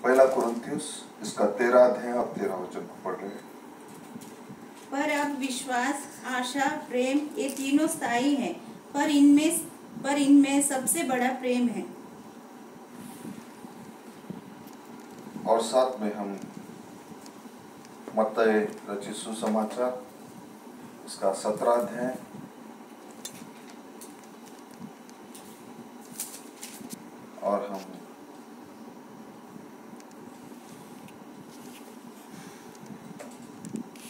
पहला कुरिन्थियुस इसका 13 अध्याय और 13 वचन को पढ़ रहे हैं। पर अब विश्वास, आशा, प्रेम ये तीनों स्थायी हैं, पर इनमें सबसे बड़ा प्रेम है। और साथ में हम मत्ती रचित सुसमाचार इसका 17 अध्याय और हम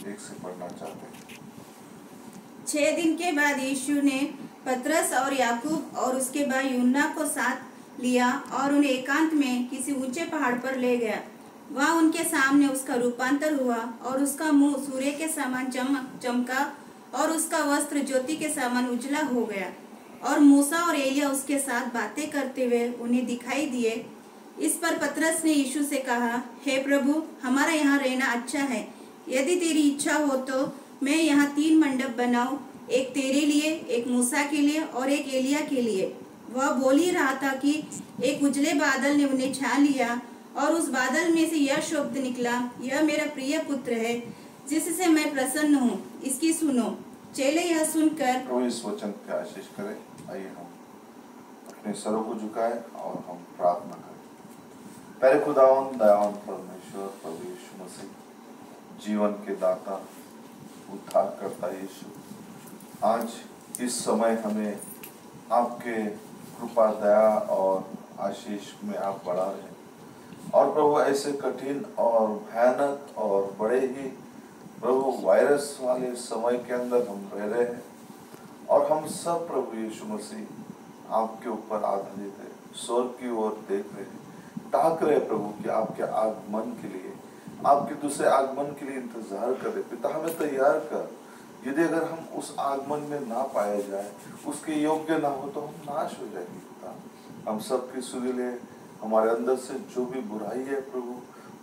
एक से पढ़ना चाहते हैं। 6 दिन के बाद यीशु ने पतरस और याकूब और उसके भाई यूहन्ना को साथ लिया और उन्हें एकांत में किसी ऊंचे पहाड़ पर ले गया। वहाँ उनके सामने उसका रूपांतर हुआ और उसका मुंह सूर्य के समान चमका और उसका वस्त्र ज्योति के समान उजला हो गया। और मूसा और एलिया उसके साथ बातें करते हुए उन्हें दिखाई दिए। इस पर पतरस ने यीशु से कहा, हे प्रभु, हमारा यहाँ रहना अच्छा है। यदि तेरी इच्छा हो तो मैं यहाँ 3 मंडप बनाऊं, एक तेरे लिए, एक मूसा के लिए और एक एलिया के लिए। वह बोल ही रहा था कि एक उजले बादल ने उन्हें छा लिया और उस बादल में से यह शब्द निकला, यह मेरा प्रिय पुत्र है जिससे मैं प्रसन्न हूँ, इसकी सुनो। चेले यह सुनकर प्रभु इस वचन की आशीष करें। आइए हम अपने सरों को झुकाएं और हम प्रार्थना करें। प्यारे खुदावंद दयावान परमेश्वर प्रभु यीशु मसीह, जीवन के दाता, उद्धार करता यीशु, आज इस समय हमें आपके कृपा, दया और आशीष में आप बढ़ा रहे हैं। और प्रभु ऐसे कठिन और भयानक और बड़े ही प्रभु वायरस वाले समय के अंदर हम रह रहे हैं और हम सब प्रभु यीशु मसीह आपके ऊपर आधारित है, स्वर्ग की ओर देख रहे हैं, ताक रहे प्रभु कि आपके आगमन के लिए, आपके दूसरे आगमन के लिए इंतजार कर रहे। पिता हमें तैयार कर, यदि अगर हम उस आगमन में ना पाए जाए, उसके योग्य ना हो तो हम नाश हो जाएंगे। पिता हम सबके सुरीले हमारे अंदर से जो भी बुराई है प्रभु,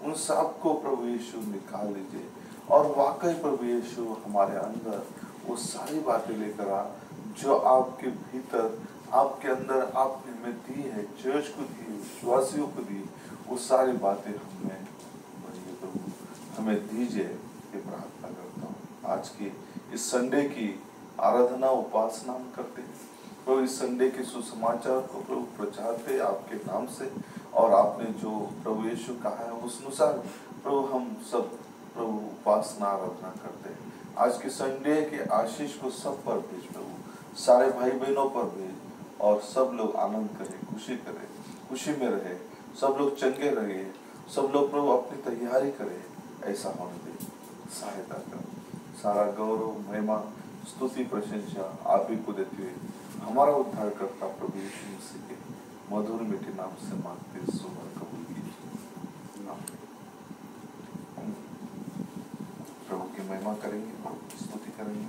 उन सब को प्रभु यीशु निकाल लीजिए और वाकई प्रभु यीशु हमारे अंदर वो सारी बातें लेकर आ जो आपके भीतर, आपके अंदर आपने हमें दी है, चर्च को दी, विश्वासियों को दी, वो सारी बातें हमें प्रभु हमें दीजिए, ये प्रार्थना करता हूँ। आज की इस संडे की आराधना उपासना हम करते हैं प्रभु, इस संडे के सुसमाचार को प्रभु प्रचारते आपके नाम से, और आपने जो प्रभु यीशु कहा है उस अनुसार प्रभु हम सब प्रभु उपासना आराधना करते हैं। आज के संडे के आशीष को सब पर भेज प्रभु, सारे भाई बहनों पर भेज और सब लोग आनंद करें, करें, खुशी में रहे, सब लोग चंगे रहे, सब लोग प्रभु अपनी तैयारी करें, ऐसा होने दे, सहायता कर। सारा गौरव, महिमा, स्तुति, प्रशंसा आप ही को देते हुए हमारा उद्धार करता प्रभु यीशु मसीह के मधुर मीठे नाम से मांगते, सुमर कबूल कीजिए। प्रभु की महिमा करेंगे, स्तुति करेंगे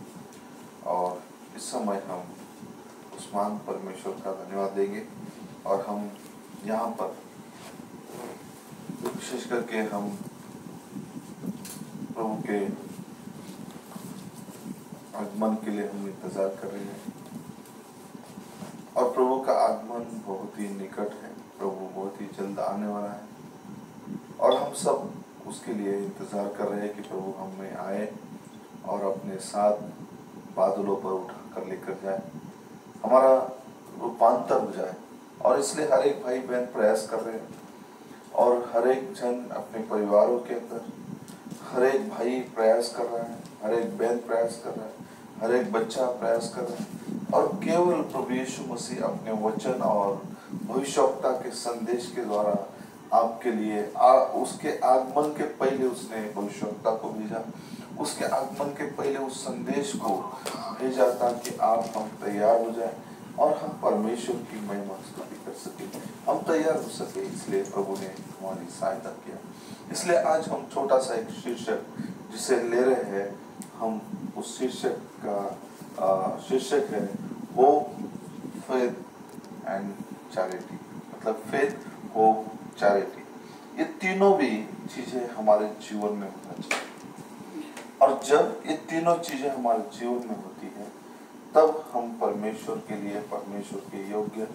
और इस समय हम उस महान परमेश्वर का धन्यवाद देंगे। और हम यहाँ पर विशेष करके हम प्रभु के आगमन के लिए हम इंतजार कर रहे हैं और प्रभु का आगमन बहुत ही निकट है, प्रभु बहुत ही जल्द आने वाला है और हम सब उसके लिए इंतजार कर रहे हैं कि प्रभु हमें आए और अपने साथ बादलों पर उठा कर लेकर जाए, हमारा रूपांतर हो जाए। और इसलिए हर एक भाई बहन प्रयास कर रहे हैं और हर एक जन अपने परिवारों के अंदर, हर एक भाई प्रयास कर रहा है, हर एक बहन प्रयास कर रहा है, हर एक बच्चा प्रयास कर रहा है और केवल प्रभु यीशु मसीह अपने वचन और भविष्यवक्ता के संदेश के द्वारा आपके लिए उसके आगमन के पहले उसने भविष्यवक्ता को भेजा, उसके आगमन के पहले उस संदेश को भेजा ताकि आप हम तैयार हो जाए और हम परमेश्वर की महिमा स्तुति कर सके, हम तैयार हो सके। इसलिए प्रभु ने हमारी सहायता किया। इसलिए आज हम छोटा सा एक शीर्षक जिसे ले रहे हैं, हम उस शीर्षक का शीर्षक है होप, फेथ एंड चैरिटी। मतलब फेथ, होप, चैरिटी, ये तीनों भी चीजें हमारे जीवन में होना चाहिए। और जब ये तीनों चीजें हमारे जीवन में होती है तब हम परमेश्वर के लिए, परमेश्वर के योग्य,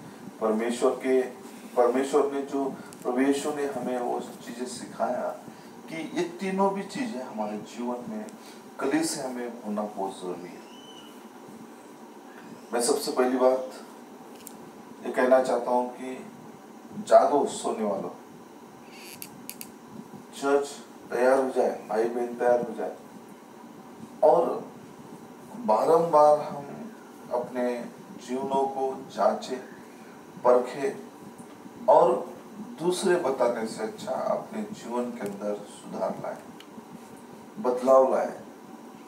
परमेश्वर ने जो प्रभु यीशु ने हमें वो चीजें सिखाया कि ये तीनों भी चीजें हमारे जीवन में कली से हमें होना बहुत जरूरी है। मैं सबसे पहली बात ये कहना चाहता हूं कि जागो सोने वालों, चर्च तैयार हो जाए, भाई बहन तैयार हो जाए, और बारंबार हम अपने जीवनों को जांचे परखे और दूसरे बताने से अच्छा अपने जीवन के अंदर सुधार लाए, बदलाव लाए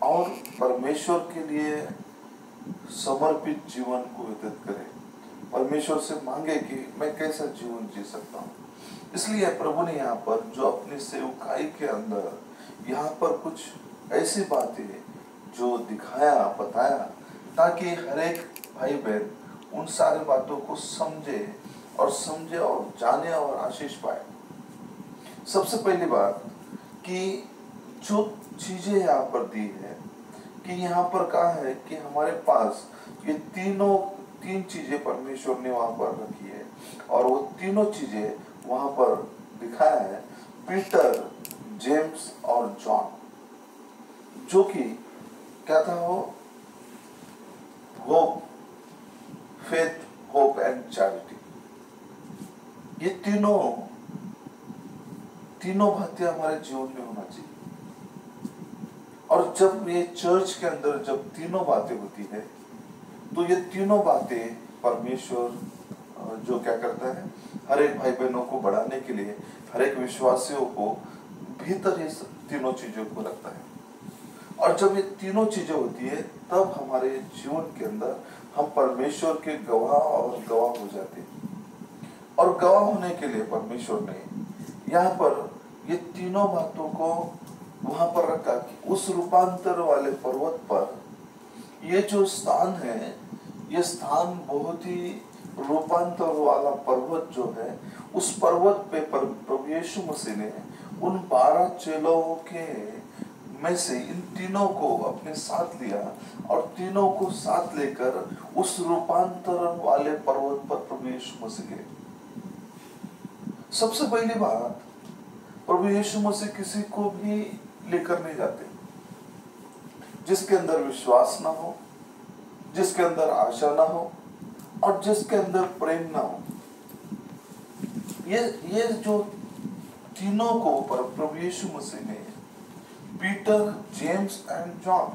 और परमेश्वर के लिए समर्पित जीवन को व्यतीत करें। परमेश्वर से मांगे कि मैं कैसा जीवन जी सकता हूँ। इसलिए प्रभु ने यहाँ पर जो अपनी सेवकाई के अंदर यहाँ पर कुछ ऐसी बातें जो दिखाया, बताया, ताकि हर एक भाई बहन उन सारी बातों को समझे और जाने और आशीष पाए। सबसे पहली बात कि जो चीजें यहाँ पर दी है कि यहाँ पर कहा है कि हमारे पास ये तीन चीजें परमेश्वर ने वहां पर रखी है, और वो तीनों चीजें वहां पर दिखाया है पीटर, जेम्स और जॉन, जो कि क्या था वो hope, faith, hope and charity. ये तीनों बातें हमारे जीवन में होना चाहिए। और जब ये चर्च के अंदर जब तीनों बातें होती है तो ये तीनों बातें परमेश्वर जो क्या करता है, हर एक भाई बहनों को बढ़ाने के लिए, हर एक विश्वासियों को भीतर ये तीनों चीजों को रखता है। और जब ये तीनों चीजें होती है तब हमारे जीवन के अंदर हम परमेश्वर के गवाह हो जाते हैं। और गवाह होने के लिए परमेश्वर ने यहाँ पर ये तीनों बातों को वहां पर रखा कि उस रूपांतर वाले पर्वत पर ये जो स्थान है, ये स्थान बहुत ही रूपांतर वाला पर्वत जो है, उस पर्वत पे प्रभु यीशु मसीह ने उन 12 चेलों के में से इन तीनों को अपने साथ लिया और तीनों को साथ लेकर उस रूपांतरण वाले पर्वत पर प्रभु यीशु मसीह गए। सबसे पहली बात, प्रभु यीशु मसीह किसी को भी लेकर नहीं जाते जिसके अंदर विश्वास ना हो, जिसके अंदर आशा ना हो और जिसके अंदर प्रेम ना हो। ये जो तीनों को प्रभु यीशु मसीह ने पीटर, जेम्स एंड जॉन,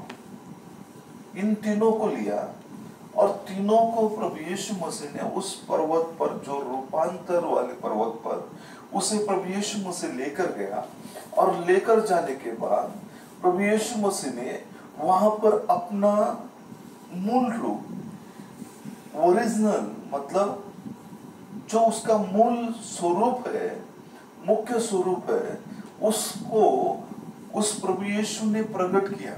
इन तीनों को लिया और तीनों को प्रभु यीशु मसीह ने उस पर्वत पर, जो रूपांतर वाले पर्वत पर, उसे प्रभु यीशु मसीह लेकर गया। और लेकर जाने के बाद प्रभु यीशु मसीह ने वहां पर अपना मूल रूप, ओरिजिनल मतलब जो उसका मूल स्वरूप है, मुख्य स्वरूप है, उसको उस प्रभु यीशु ने प्रकट किया।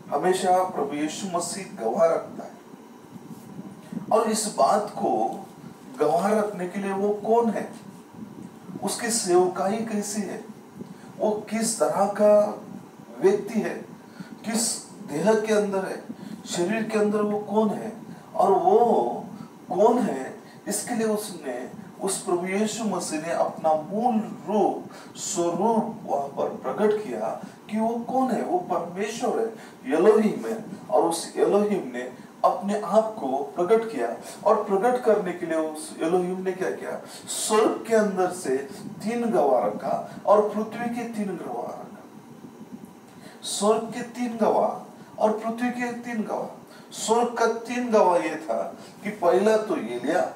हमेशा प्रभु यीशु मसीह गवाह रखता है। और इस बात को गवाह रखने के लिए वो कौन है, उसकी सेवकाई कैसी है, वो किस तरह का व्यक्ति है, किस देह के अंदर है, शरीर के अंदर वो कौन है और वो कौन है, इसके लिए उसने उस प्रभु यीशु मसीह ने अपना मूल रूप, स्वरूप वहां पर प्रकट किया कि वो कौन है। वो परमेश्वर है, एलोहिम है। और उस एलोहिम ने अपने आप को प्रकट किया और प्रकट करने के लिए उस एलोहिम ने क्या किया, स्वर्ग के अंदर से 3 गवाह रखा और पृथ्वी के 3 गवाह रखा। स्वर्ग के 3 गवाह और पृथ्वी के 3 गवाह। स्वर्ग का 3 गवाह ये था कि पहला तो एलिया,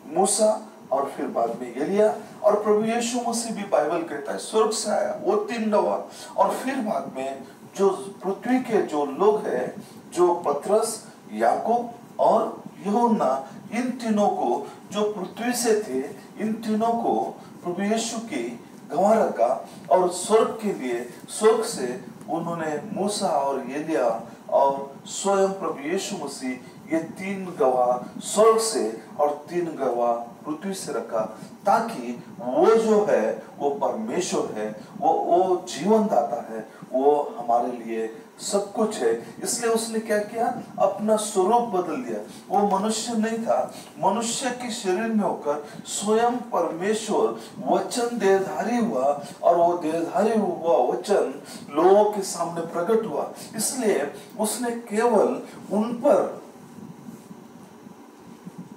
मूसा और फिर बाद में एलिया, और प्रभु यीशु मसीह भी बाइबल कहता है स्वर्ग से आया, वो 3 गवाह। और फिर बाद में जो पृथ्वी के जो लोग हैं, जो पतरस, याकूब और यूहन्ना, इन तीनों को जो पृथ्वी से थे, इन तीनों को प्रभु यीशु की गवाह रखा। और स्वर्ग के लिए, स्वर्ग से उन्होंने मूसा और एलिया और स्वयं प्रभु यीशु मसीह, ये 3 गवाह स्वर्ग से और 3 गवाह पृथ्वी से रखा, ताकि वो जो है वो परमेश्वर है, वो जीवन दाता है, वो हमारे लिए सब कुछ है। इसलिए उसने क्या किया, अपना स्वरूप बदल दिया। वो मनुष्य नहीं था, मनुष्य के शरीर में होकर स्वयं परमेश्वर वचन देहधारी हुआ, और वो देहधारी हुआ वचन लोगों के सामने प्रकट हुआ। इसलिए उसने केवल उन पर,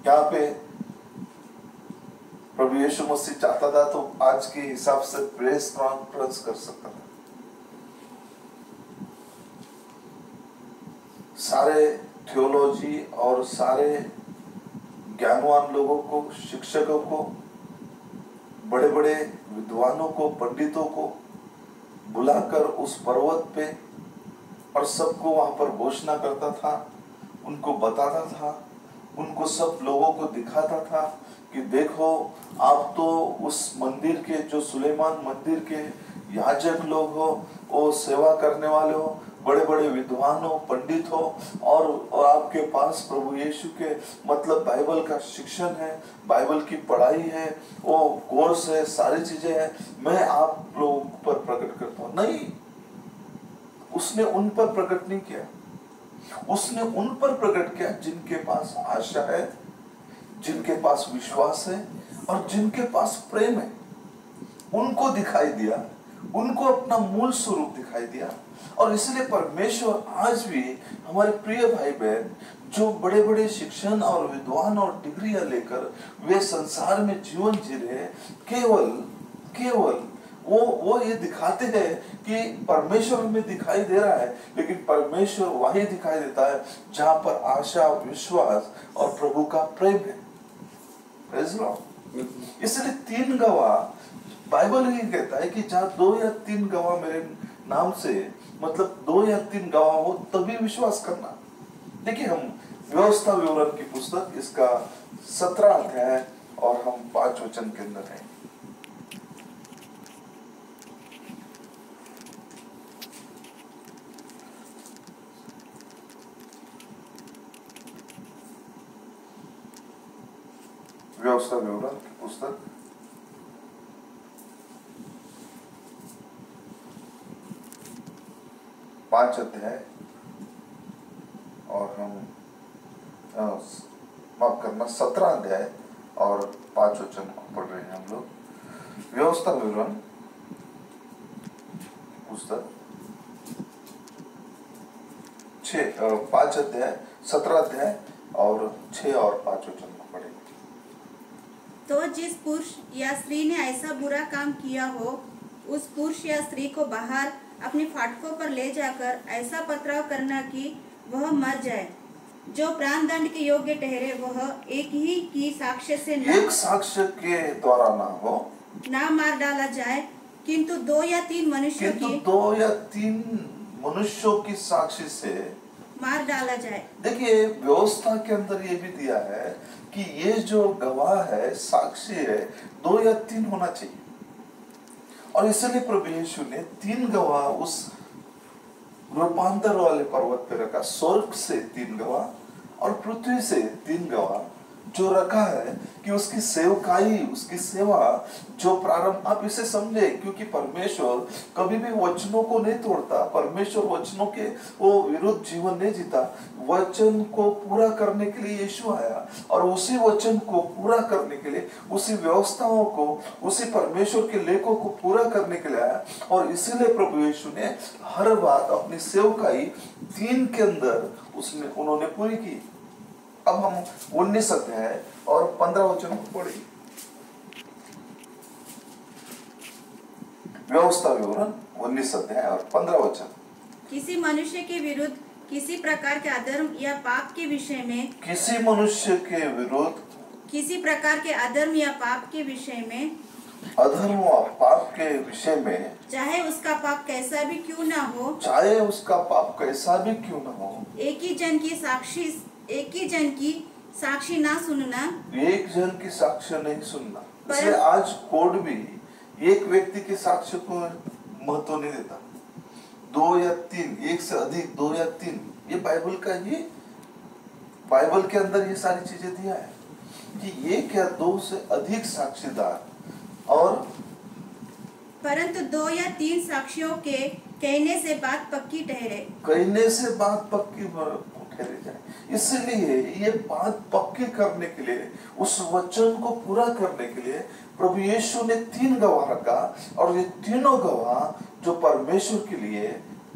यहाँ पे प्रभु यीशु मसीह चाहता था तो आज के हिसाब से प्रेस कॉन्फ्रेंस कर सकता था, सारे थियोलॉजी और सारे ज्ञानवान लोगों को, शिक्षकों को, बड़े बड़े विद्वानों को, पंडितों को बुलाकर उस पर्वत पे और सबको वहां पर घोषणा करता था, उनको बताता था, उनको सब लोगों को दिखाता था कि देखो आप तो उस मंदिर के, जो सुलेमान मंदिर के याजक लोग हो, वो सेवा करने वाले हो, बड़े बड़े विद्वान हो, पंडित हो, और आपके पास प्रभु यीशु के मतलब बाइबल का शिक्षण है, बाइबल की पढ़ाई है, वो कोर्स है, सारी चीजें हैं, मैं आप लोगों पर प्रकट करता हूं। नहीं, उसने उन पर प्रकट नहीं किया, उसने उन पर प्रकट किया जिनके पास आशा है, जिनके पास विश्वास है और जिनके पास प्रेम है। उनको दिखाई दिया, उनको अपना मूल स्वरूप दिखाई दिया। और इसलिए परमेश्वर आज भी हमारे प्रिय भाई बहन जो बड़े बड़े शिक्षण और विद्वान और डिग्रियां लेकर वे संसार में जीवन जी रहे, केवल वो ये दिखाते हैं कि परमेश्वर में दिखाई दे रहा है, लेकिन परमेश्वर वही दिखाई देता है जहां पर आशा, विश्वास और प्रभु का प्रेम है। इसलिए 3 गवाह, बाइबल ही कहता है कि जहां 2 या 3 गवाह मेरे नाम से, मतलब 2 या 3 गवाह हो तभी विश्वास करना। देखिए, हम व्यवस्था विवरण की पुस्तक, इसका 17 अध्याय और हम 5 वचन के अंदर हैं। व्यवस्था विवरण की पुस्तक 5 अध्याय और हम माफ करना 17 अध्याय और 5 वचन को पढ़ रहे हैं हम लोग। व्यवस्था विवरण पुस्तक 5 अध्याय 17 अध्याय और 6 और 5 वचन को पढ़ेंगे। तो जिस पुरुष या स्त्री ने ऐसा बुरा काम किया हो, उस पुरुष या स्त्री को बाहर अपने फाटकों पर ले जाकर ऐसा पथराव करना कि वह मर जाए। जो प्राण दंड के योग्य ठहरे वह एक ही की साक्ष्य से एक साक्ष्य के द्वारा ना मार डाला जाए, किंतु 2 या 3 मनुष्यों की साक्षी से मार डाला जाए। देखिए, व्यवस्था के अंदर ये भी दिया है कि ये जो गवाह है, साक्षी है, 2 या 3 होना चाहिए। और इसलिए प्रभु यीशु ने 3 गवाह उस रूपांतर वाले पर्वत पे रखा, स्वर्ग से 3 गवाह और पृथ्वी से 3 गवाह जो रखा है कि उसकी सेवकाई, उसकी सेवा जो प्रारंभ, आप इसे समझे, क्योंकि परमेश्वर कभी भी वचनों को नहीं तोड़ता, परमेश्वर वचनों के वो विरुद्ध जीवन नहीं जीता। वचन को पूरा करने के लिए यीशु आया और उसी वचन को पूरा करने के लिए, उसी व्यवस्थाओं को, उसी परमेश्वर के लेखों को पूरा करने के लिए आया। और इसीलिए प्रभु यीशु ने हर बात अपनी सेवकाई 3 के अंदर उन्होंने पूरी की। अब हम 19 अध्याय और 15 वचन को पढ़ेंगे। व्यवस्था विवरण 19 अध्याय और 15 वचन। किसी मनुष्य के विरुद्ध किसी प्रकार के अधर्म या पाप के विषय में, किसी मनुष्य के विरुद्ध किसी प्रकार के अधर्म या पाप के विषय में, अधर्म और पाप के विषय में, चाहे उसका पाप कैसा भी क्यों ना हो, चाहे उसका पाप कैसा भी क्यों ना हो, एक ही जन की साक्षी ना सुनना, एक जन की साक्ष्य नहीं सुनना। इसलिए आज कोड भी एक व्यक्ति के साक्ष्य को महत्व नहीं देता। 2 या 3, एक से अधिक 2 या 3, ये बाइबल का, ये बाइबल के अंदर ये सारी चीजें दिया है। कि ये क्या 2 से अधिक साक्षीदार और परंतु 2 या 3 साक्षियों के कहने से बात पक्की ठहरे। कहने से बात पक्की ठहरी जाए, इसलिए ये बात पक्की करने के लिए, उस वचन को पूरा करने के लिए प्रभु यीशु ने 3 गवाह रखा। और ये तीनों गवाह जो परमेश्वर के लिए,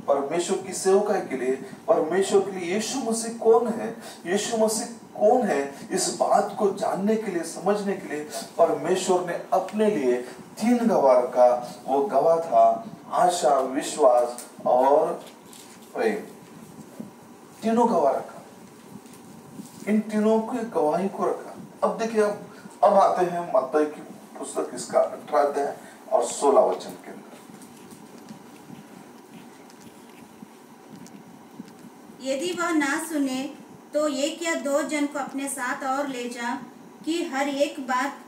परमेश्वर की सेवकाई के लिए, परमेश्वर के लिए यीशु मसीह कौन है, यीशु मसीह कौन है, इस बात को जानने के लिए, समझने के लिए परमेश्वर ने अपने लिए 3 गवाह रखा। वो गवाह था आशा, विश्वास और प्रेम। तीनों गवाह रखा, इन तीनों की गवाही को रखा। अब देखिए, अब आते हैं मत्ती की पुस्तक, इसका 18 अध्याय और 16 वचन के अंदर। यदि वह ना सुने तो 1 या 2 जन को अपने साथ और ले जा, कि हर एक बात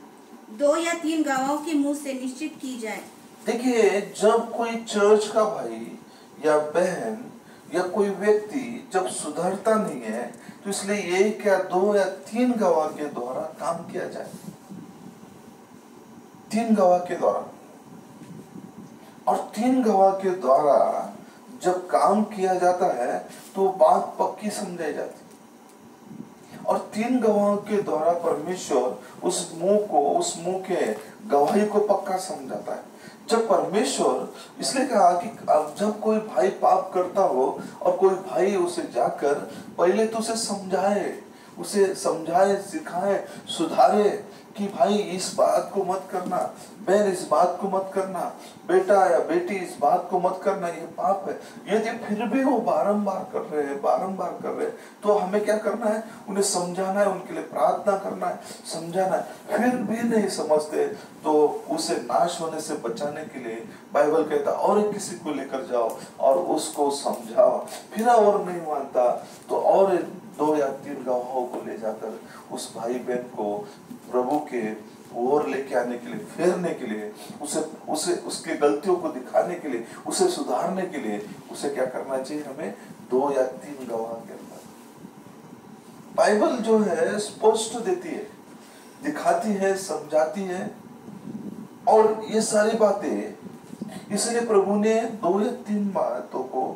2 या 3 गवाहों के मुंह से निश्चित की जाए। देखिए, जब कोई चर्च का भाई या बहन या कोई व्यक्ति जब सुधरता नहीं है, तो इसलिए 1 या 2 या 3 गवाह के द्वारा काम किया जाए। 3 गवाह के द्वारा, और 3 गवाह के द्वारा जब काम किया जाता है तो बात पक्की समझाई जाती। और 3 गवाहों के द्वारा परमेश्वर उस मुंह के गवाही को पक्का समझाता है। जब परमेश्वर, इसलिए कहा कि अब जब कोई भाई पाप करता हो और कोई भाई उसे जाकर पहले तो उसे समझाए, सिखाए, सुधारे कि भाई इस बात को मत करना, बहन इस बात को मत करना, बेटा या बेटी इस बात को मत करना, ये पाप है। यदि फिर भी वो बारंबार कर रहे हैं, तो हमें क्या करना है? उन्हें समझाना है, उनके लिए प्रार्थना करना है, समझाना है। फिर भी नहीं समझते तो उसे नाश होने से बचाने के लिए बाइबल कहता है और किसी को लेकर जाओ और उसको समझाओ। फिर और नहीं मानता तो और 2 या 3 गवाहों को ले जाकर उस भाई बहन को प्रभु के ओर लेके आने के लिए, फेरने के लिए, उसे उसके गलतियों को दिखाने के लिए, उसे सुधारने के लिए उसे क्या करना चाहिए? हमें 2 या 3 गवाह के अंदर बाइबल जो है स्पष्ट देती है, दिखाती है, समझाती है। और ये सारी बातें, इसलिए प्रभु ने 2 या 3 बातों को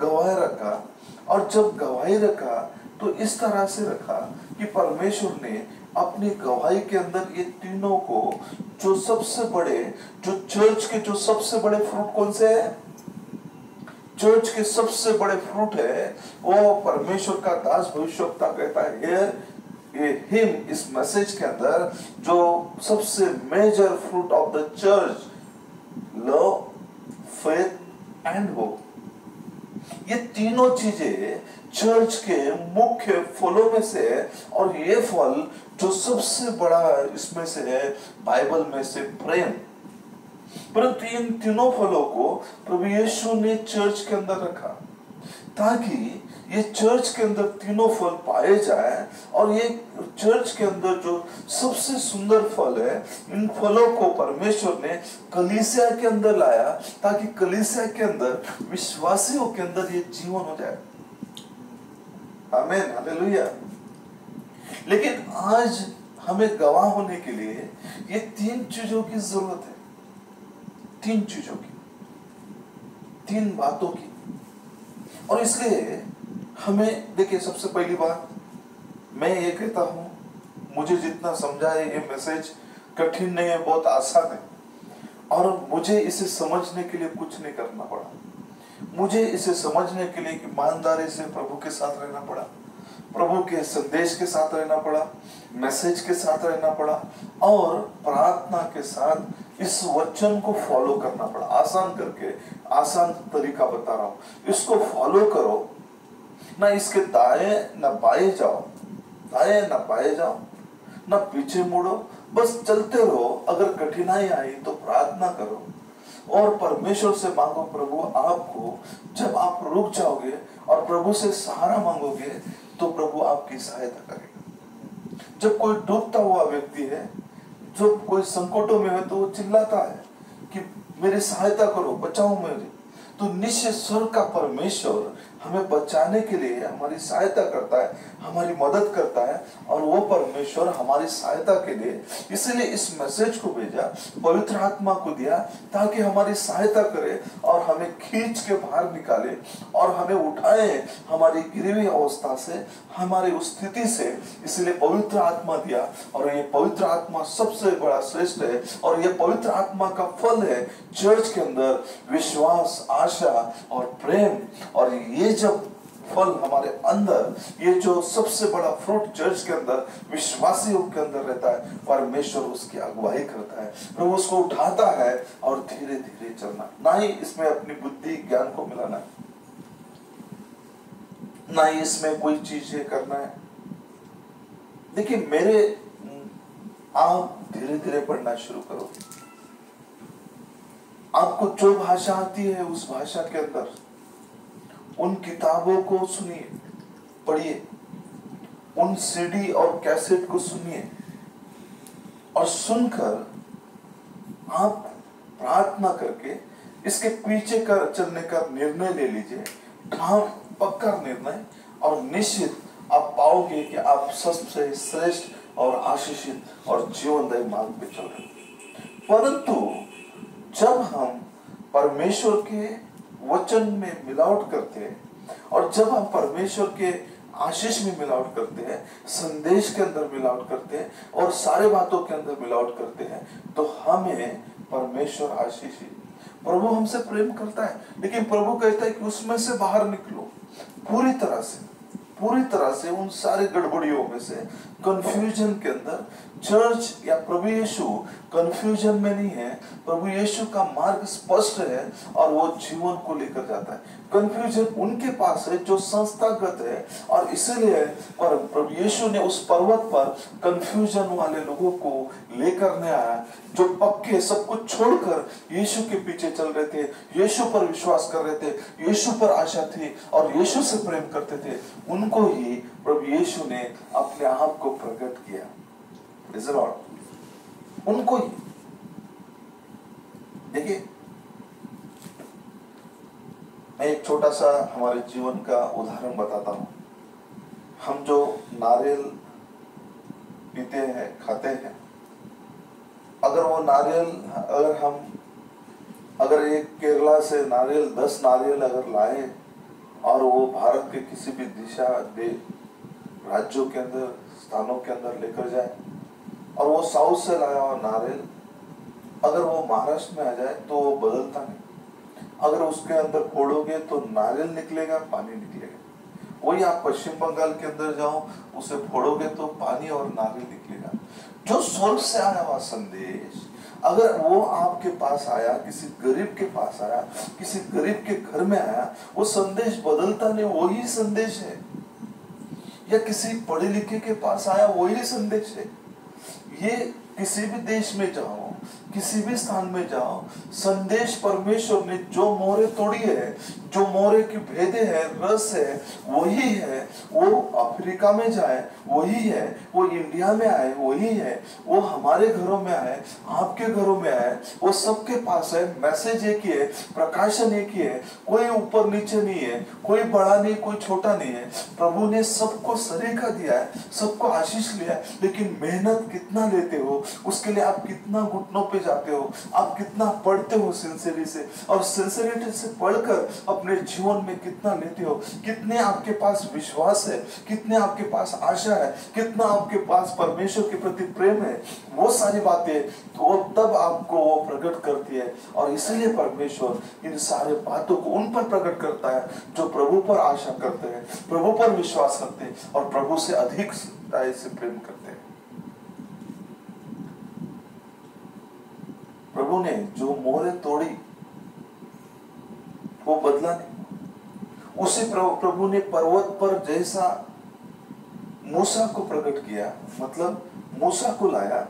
गवाह रखा। और जब गवाही रखा तो इस तरह से रखा कि परमेश्वर ने अपनी गवाही के अंदर ये तीनों को, जो सबसे बड़े, जो चर्च के जो सबसे बड़े फ्रूट कौन से है? चर्च के सबसे बड़े फ्रूट है वो परमेश्वर का दास भविष्यवक्ता कहता है हिम, इस मैसेज के अंदर जो सबसे major fruit of the church, love, faith and hope, ये तीनों चीजें चर्च के मुख्य फलों में से है। और ये फल जो सबसे बड़ा इसमें से है बाइबल में से प्रेम। परंतु इन तीनों फलों को प्रभु यीशु ने चर्च के अंदर रखा ताकि ये चर्च के अंदर तीनों फल पाए जाए। और ये चर्च के अंदर जो सबसे सुंदर फल है, इन फलों को परमेश्वर ने कलीसिया के अंदर लाया ताकि कलीसिया के अंदर, विश्वासियों के अंदर ये जीवन हो जाए। आमीन, हालेलुया। लेकिन आज हमें गवाह होने के लिए ये 3 चीजों की जरूरत है, 3 चीजों की, 3 बातों की। और इसलिए हमें देखिए, सबसे पहली बात मैं ये कहता हूं, मुझे जितना समझा है ये मैसेज कठिन नहीं है, बहुत आसान है। और मुझे इसे समझने के लिए कुछ नहीं करना पड़ा। मुझे इसे समझने के लिए ईमानदारी से प्रभु के साथ रहना पड़ा, प्रभु के संदेश के साथ रहना पड़ा, मैसेज के साथ रहना पड़ा और प्रार्थना के साथ इस वचन को फॉलो करना पड़ा। आसान करके, आसान तरीका बता रहा हूं, इसको फॉलो करो ना, इसके दाएं ना बाएं जाओ, दाएं ना बाएं जाओ, ना पीछे मुड़ो, बस चलते रहो। अगर कठिनाई आई तो प्रार्थना करो और परमेश्वर से मांगो। प्रभु आपको, जब आप रुक जाओगे और प्रभु से सहारा मांगोगे तो प्रभु आपकी सहायता करेगा। जब कोई डूबता हुआ व्यक्ति है, जो कोई संकटों में है, तो वो चिल्लाता है कि मेरी सहायता करो, बचाओ मेरी, तो निश्चय स्वर्ग का परमेश्वर हमें बचाने के लिए, हमारी सहायता करता है, हमारी मदद करता है, और वो परमेश्वर हमारी सहायता के लिए इसलिए इस मैसेज को भेजा, पवित्र आत्मा को दिया, ताकि हमारी सहायता करे और हमें खींच के बाहर निकाले और हमें उठाए हमारी गिरी हुई अवस्था से, हमारी उस स्थिति से। इसलिए पवित्र आत्मा दिया, और ये पवित्र आत्मा सबसे बड़ा श्रेष्ठ है, और ये पवित्र आत्मा का फल है चर्च के अंदर विश्वास, आशा और प्रेम। और ये जब फल हमारे अंदर, ये जो सबसे बड़ा फ्रूट चर्च के अंदर विश्वासियों के अंदर रहता है, परमेश्वर उसकी अगुवाई करता है, प्रभु उसको उठाता है और धीरे धीरे चलना, ना ही इसमें अपनी बुद्धि ज्ञान को मिलाना है, ना ही इसमें कोई चीजें करना है। देखिए मेरे, आप धीरे धीरे पढ़ना शुरू करो। आपको जो भाषा आती है उस भाषा के अंदर उन किताबों को सुनिए, पढ़िए, उन सीडी और कैसेट को सुनिए, और सुनकर आप प्रार्थना करके इसके पीछे का चलने का निर्णय ले लीजिए, ठाम पक्का निर्णय, और निश्चित आप पाओगे कि आप सबसे श्रेष्ठ और आशीषित और जीवनदायी मार्ग पे चल रहे हैं। परंतु जब हम परमेश्वर के वचन में मिलावट करते हैं, और जब हम परमेश्वर के आशीष में मिलावट करते हैं, संदेश के अंदर मिलावट करते हैं, और सारे बातों के अंदर मिलावट करते हैं, तो हमें परमेश्वर आशीषित, प्रभु हमसे प्रेम करता है, लेकिन प्रभु कहता है कि उसमें से बाहर निकलो पूरी तरह से उन सारे गड़बड़ियों में से, कंफ्यूजन के अंदर। चर्च या प्रभु यीशु कंफ्यूजन में नहीं है, प्रभु यीशु का मार्ग स्पष्ट है और वो जीवन को लेकर जाता है। कंफ्यूजन उनके पास है जो संस्थागत है, और इसलिए प्रभु यीशु ने उस पर्वत पर कंफ्यूजन वाले लोगों को लेकर नहीं आया, जो पक्के सब कुछ छोड़कर यीशु के पीछे चल रहे थे, यीशु पर विश्वास कर रहे थे, यीशु पर आशा थी और यीशु से प्रेम करते थे, उनको ही प्रभु यीशु ने अपने आप को प्रकट किया। Praise the Lord. उनको ही देखिए, मैं एक छोटा सा हमारे जीवन का उदाहरण बताता हूँ। हम जो नारियल पीते हैं, खाते हैं, अगर वो नारियल, अगर एक केरला से नारियल 10 नारियल अगर लाए और वो भारत के किसी भी दिशा राज्यों के अंदर, स्थानों के अंदर लेकर जाए, और वो साउथ से लाया हुआ नारियल अगर वो महाराष्ट्र में आ जाए तो वो बदलता नहीं। अगर उसके अंदर फोड़ोगे तो नारियल निकलेगा, पानी निकलेगा। वही आप पश्चिम बंगाल के अंदर जाओ, उसे फोड़ोगे तो पानी और नारियल निकलेगा। जो स्वर्ग से आया हुआ संदेश, अगर वो आपके पास आया, किसी गरीब के पास आया, किसी गरीब के घर में आया, वो संदेश बदलता नहीं, वही संदेश है। या किसी पढ़े लिखे के पास आया, वही संदेश है। ये किसी भी देश में जाओ, किसी भी स्थान में जाओ, संदेश परमेश्वर ने जो मोहरे तोड़ी है, जो मोहरे की भेदे है, रस है, वही है। वो अफ्रीका में जाए वही है, वो इंडिया में आए वही है, वो हमारे घरों में आए, आपके घरों में आए, वो सबके पास है। मैसेज एक ही है, प्रकाशन एक ही है, कोई ऊपर नीचे नहीं है, कोई बड़ा नहीं, कोई छोटा नहीं है। प्रभु ने सबको सरीखा दिया है, सबको आशीष लिया है, लेकिन मेहनत कितना लेते हो, उसके लिए आप कितना घुटनों पे जाते हो, आप कितना पढ़ते हो सिंसियरिटी से, और सिंसियरिटी से पढ़कर अपने जीवन में कितना लेते हो, कितने आपके पास विश्वास है, कितने आपके पास आशा है, कितना आपके पास परमेश्वर के प्रति प्रेम है, वो सारी बातें तो तब आपको वो प्रकट करती है। और इसलिए परमेश्वर इन सारे बातों को उन पर प्रकट करता है जो प्रभु पर आशा करते हैं, प्रभु पर विश्वास करते हैं और प्रभु से अधिक से प्रेम करते हैं। प्रभु ने जो मोहरे तोड़ी वो बदला नहीं। उसी प्रभु ने पर्वत पर जैसा मूसा को प्रकट किया, मतलब मूसा को लाया,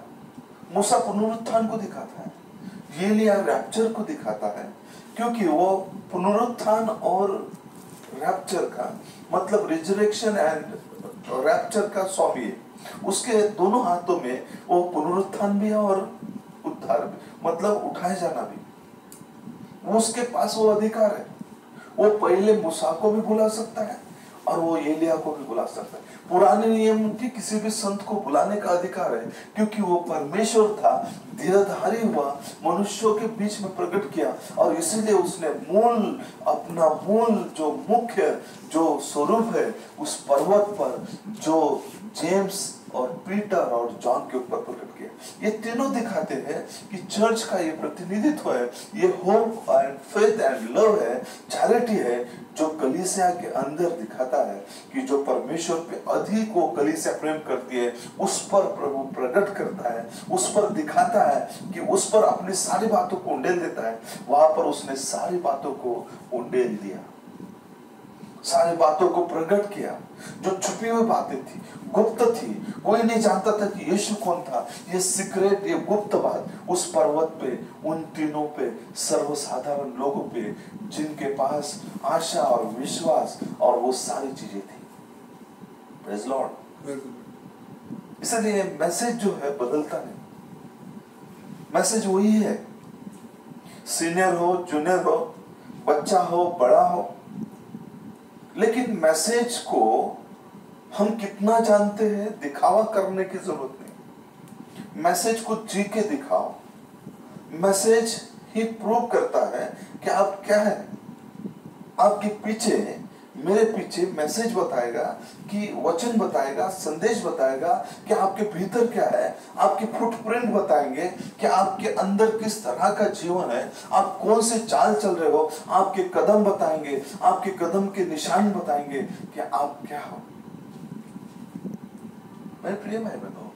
मूसा पुनरुत्थान को दिखाता है, एलिया रैप्चर को दिखाता है, क्योंकि वो पुनरुत्थान और रैप्चर का मतलब रिजरेक्शन एंड रैप्चर का स्वामी है। उसके दोनों हाथों में वो पुनरुत्थान भी है और उद्धार भी, मतलब उठाए जाना भी, वो उसके पास वो अधिकार है। वो पहले मूसा को भी बुला सकता है और वो एलिया को भी बुला सकता है। पुराने नियम के किसी भी संत को बुलाने का अधिकार है, क्योंकि वो परमेश्वर था, देहधारी हुआ, मनुष्यों के बीच में प्रकट किया, और इसीलिए उसने अपना मूल जो मुख्य जो स्वरूप है उस पर्वत पर जो जेम्स और पीटर और जॉन के ऊपर प्रकट किया। ये तीनों दिखाते हैं कि चर्च का ये प्रतिनिधित्व है, ये hope and faith and love है, चैरिटी है, जो कलीसिया के अंदर दिखाता है कि जो परमेश्वर पे अधिक वो कलीसिया प्रेम करती है, उस पर प्रभु प्रकट करता है, उस पर दिखाता है कि उस पर अपनी सारी बातों को उंडेल देता है। वहां पर उसने सारी बातों को उंडेल दिया, सारी बातों को प्रकट किया। जो छुपी हुई बातें थी, गुप्त थी, कोई नहीं जानता था कि यीशु कौन था, ये सीक्रेट, ये गुप्त बात उस पर्वत पे, उन तीनों पे, सर्वसाधारण लोगों पे, जिनके पास आशा और विश्वास और वो सारी चीजें थी। Praise Lord. इसलिए मैसेज जो है बदलता नहीं, मैसेज वही है। सीनियर हो, जूनियर हो, बच्चा हो, बड़ा हो, लेकिन मैसेज को हम कितना जानते हैं, दिखावा करने की जरूरत नहीं। मैसेज को जी के दिखाओ। मैसेज ही प्रूव करता है कि आप क्या है। आपके पीछे, मेरे पीछे मैसेज बताएगा कि वचन बताएगा, संदेश बताएगा कि आपके भीतर क्या है। आपके फुटप्रिंट बताएंगे कि आपके अंदर किस तरह का जीवन है, आप कौन से चाल चल रहे हो। आपके कदम बताएंगे, आपके कदम के निशान बताएंगे कि आप क्या हो। मेरे प्रिय भाई बहनों,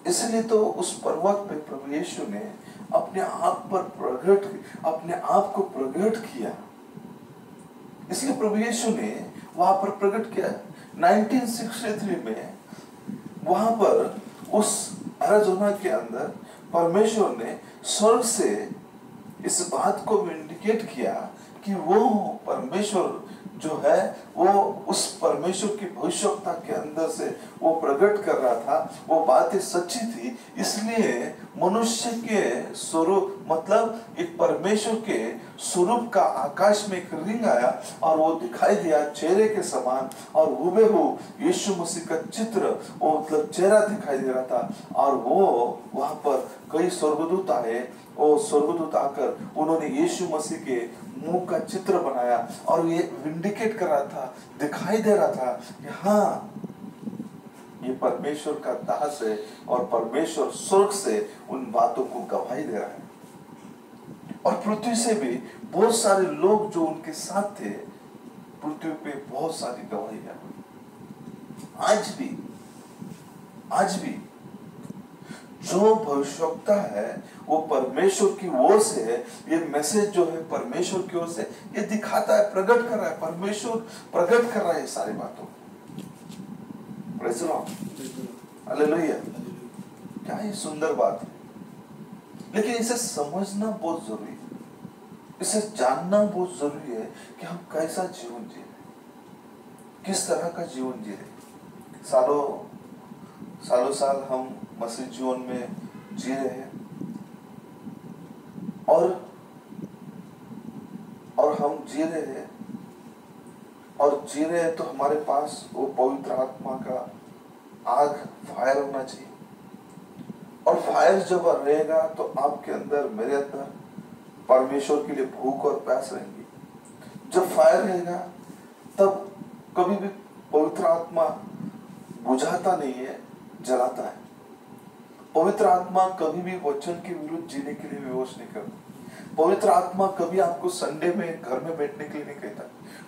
इसलिए तो उस पर्वत पे प्रभु यीशु ने अपने आप को प्रकट किया। इसलिए प्रभु यीशु ने वहां पर प्रकट किया। 1963 में वहां पर उस एरिज़ोना के अंदर परमेश्वर ने स्वर्ग से इस बात को इंडिकेट किया कि वो परमेश्वर जो है वो उस परमेश्वर की भविष्यवक्ता के अंदर से वो प्रकट कर रहा था। वो बातें सच्ची थी, इसलिए मनुष्य के स्वरूप, मतलब एक परमेश्वर के स्वरूप का आकाश में एक रिंग आया और वो दिखाई दिया चेहरे के समान, और हुबेहू यीशु मसीह का चित्र, वो मतलब चेहरा दिखाई दे रहा था। और वो वहां पर कई स्वर्गदूत आए, वो स्वर्गदूत आकर उन्होंने यीशु मसीह के मुंह का चित्र बनाया और ये विंडिकेट कर रहा था, दिखाई दे रहा था कि हाँ, ये परमेश्वर का दास है और परमेश्वर स्वर्ग से उन बातों को गवाही दे रहा है। और पृथ्वी से भी बहुत सारे लोग जो उनके साथ थे, पृथ्वी पे बहुत सारी गवाहियां। आज भी जो भविष्यवक्ता है वो परमेश्वर की ओर से है। ये मैसेज जो है परमेश्वर की ओर से, ये दिखाता है, प्रकट कर रहा है, परमेश्वर प्रकट कर रहा है ये सारी बातों। Praise the Lord, hallelujah. क्या ये सुंदर बात है। लेकिन इसे समझना बहुत जरूरी है, इसे जानना बहुत जरूरी है कि हम कैसा जीवन जी रहे, किस तरह का जीवन जी रहे। सालों साल हम मसीह जीवन में जी रहे हैं, और हम जी रहे हैं तो हमारे पास वो पवित्र आत्मा का आग, फायर होना चाहिए। और फायर जब रहेगा तो आपके अंदर, मेरे अंदर परमेश्वर के लिए भूख और प्यास रहेंगी। जब फायर रहेगा तब कभी भी पवित्र आत्मा बुझाता नहीं है, जलाता है। पवित्र आत्मा कभी भी वचन के विरुद्ध जीने के लिए विवश नहीं करता। पवित्र आत्मा कभी आपको संडे में घर में बैठने के लिए नहीं कहता।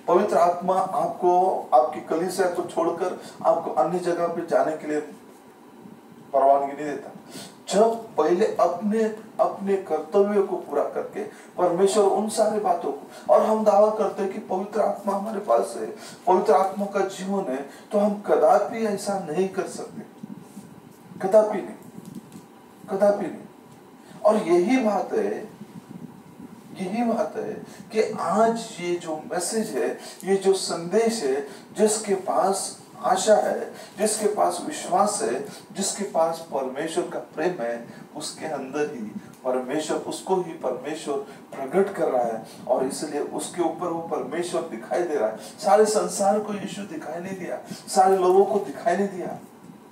पवित्र आत्मा आपको आपकी कलीसिया को छोड़कर आपको अन्य जगह पे जाने के लिए परवानगी नहीं देता। जब पहले अपने कर्तव्यों को पूरा करके परमेश्वर उन सारी बातों को, और हम दावा करते हैं कि पवित्र आत्मा हमारे पास है, पवित्र आत्मा का जीवन है, तो हम कदापि ऐसा नहीं कर सकते, कदापि नहीं। और यही बात है कि आज ये जो मैसेज है, ये जो संदेश है, जिसके पास आशा है, जिसके पास विश्वास है, जिसके पास परमेश्वर का प्रेम है, उसके अंदर ही परमेश्वर, उसको ही परमेश्वर प्रकट कर रहा है और इसलिए उसके ऊपर वो परमेश्वर दिखाई दे रहा है। सारे संसार को यीशु दिखाई नहीं दिया, सारे लोगों को दिखाई नहीं दिया,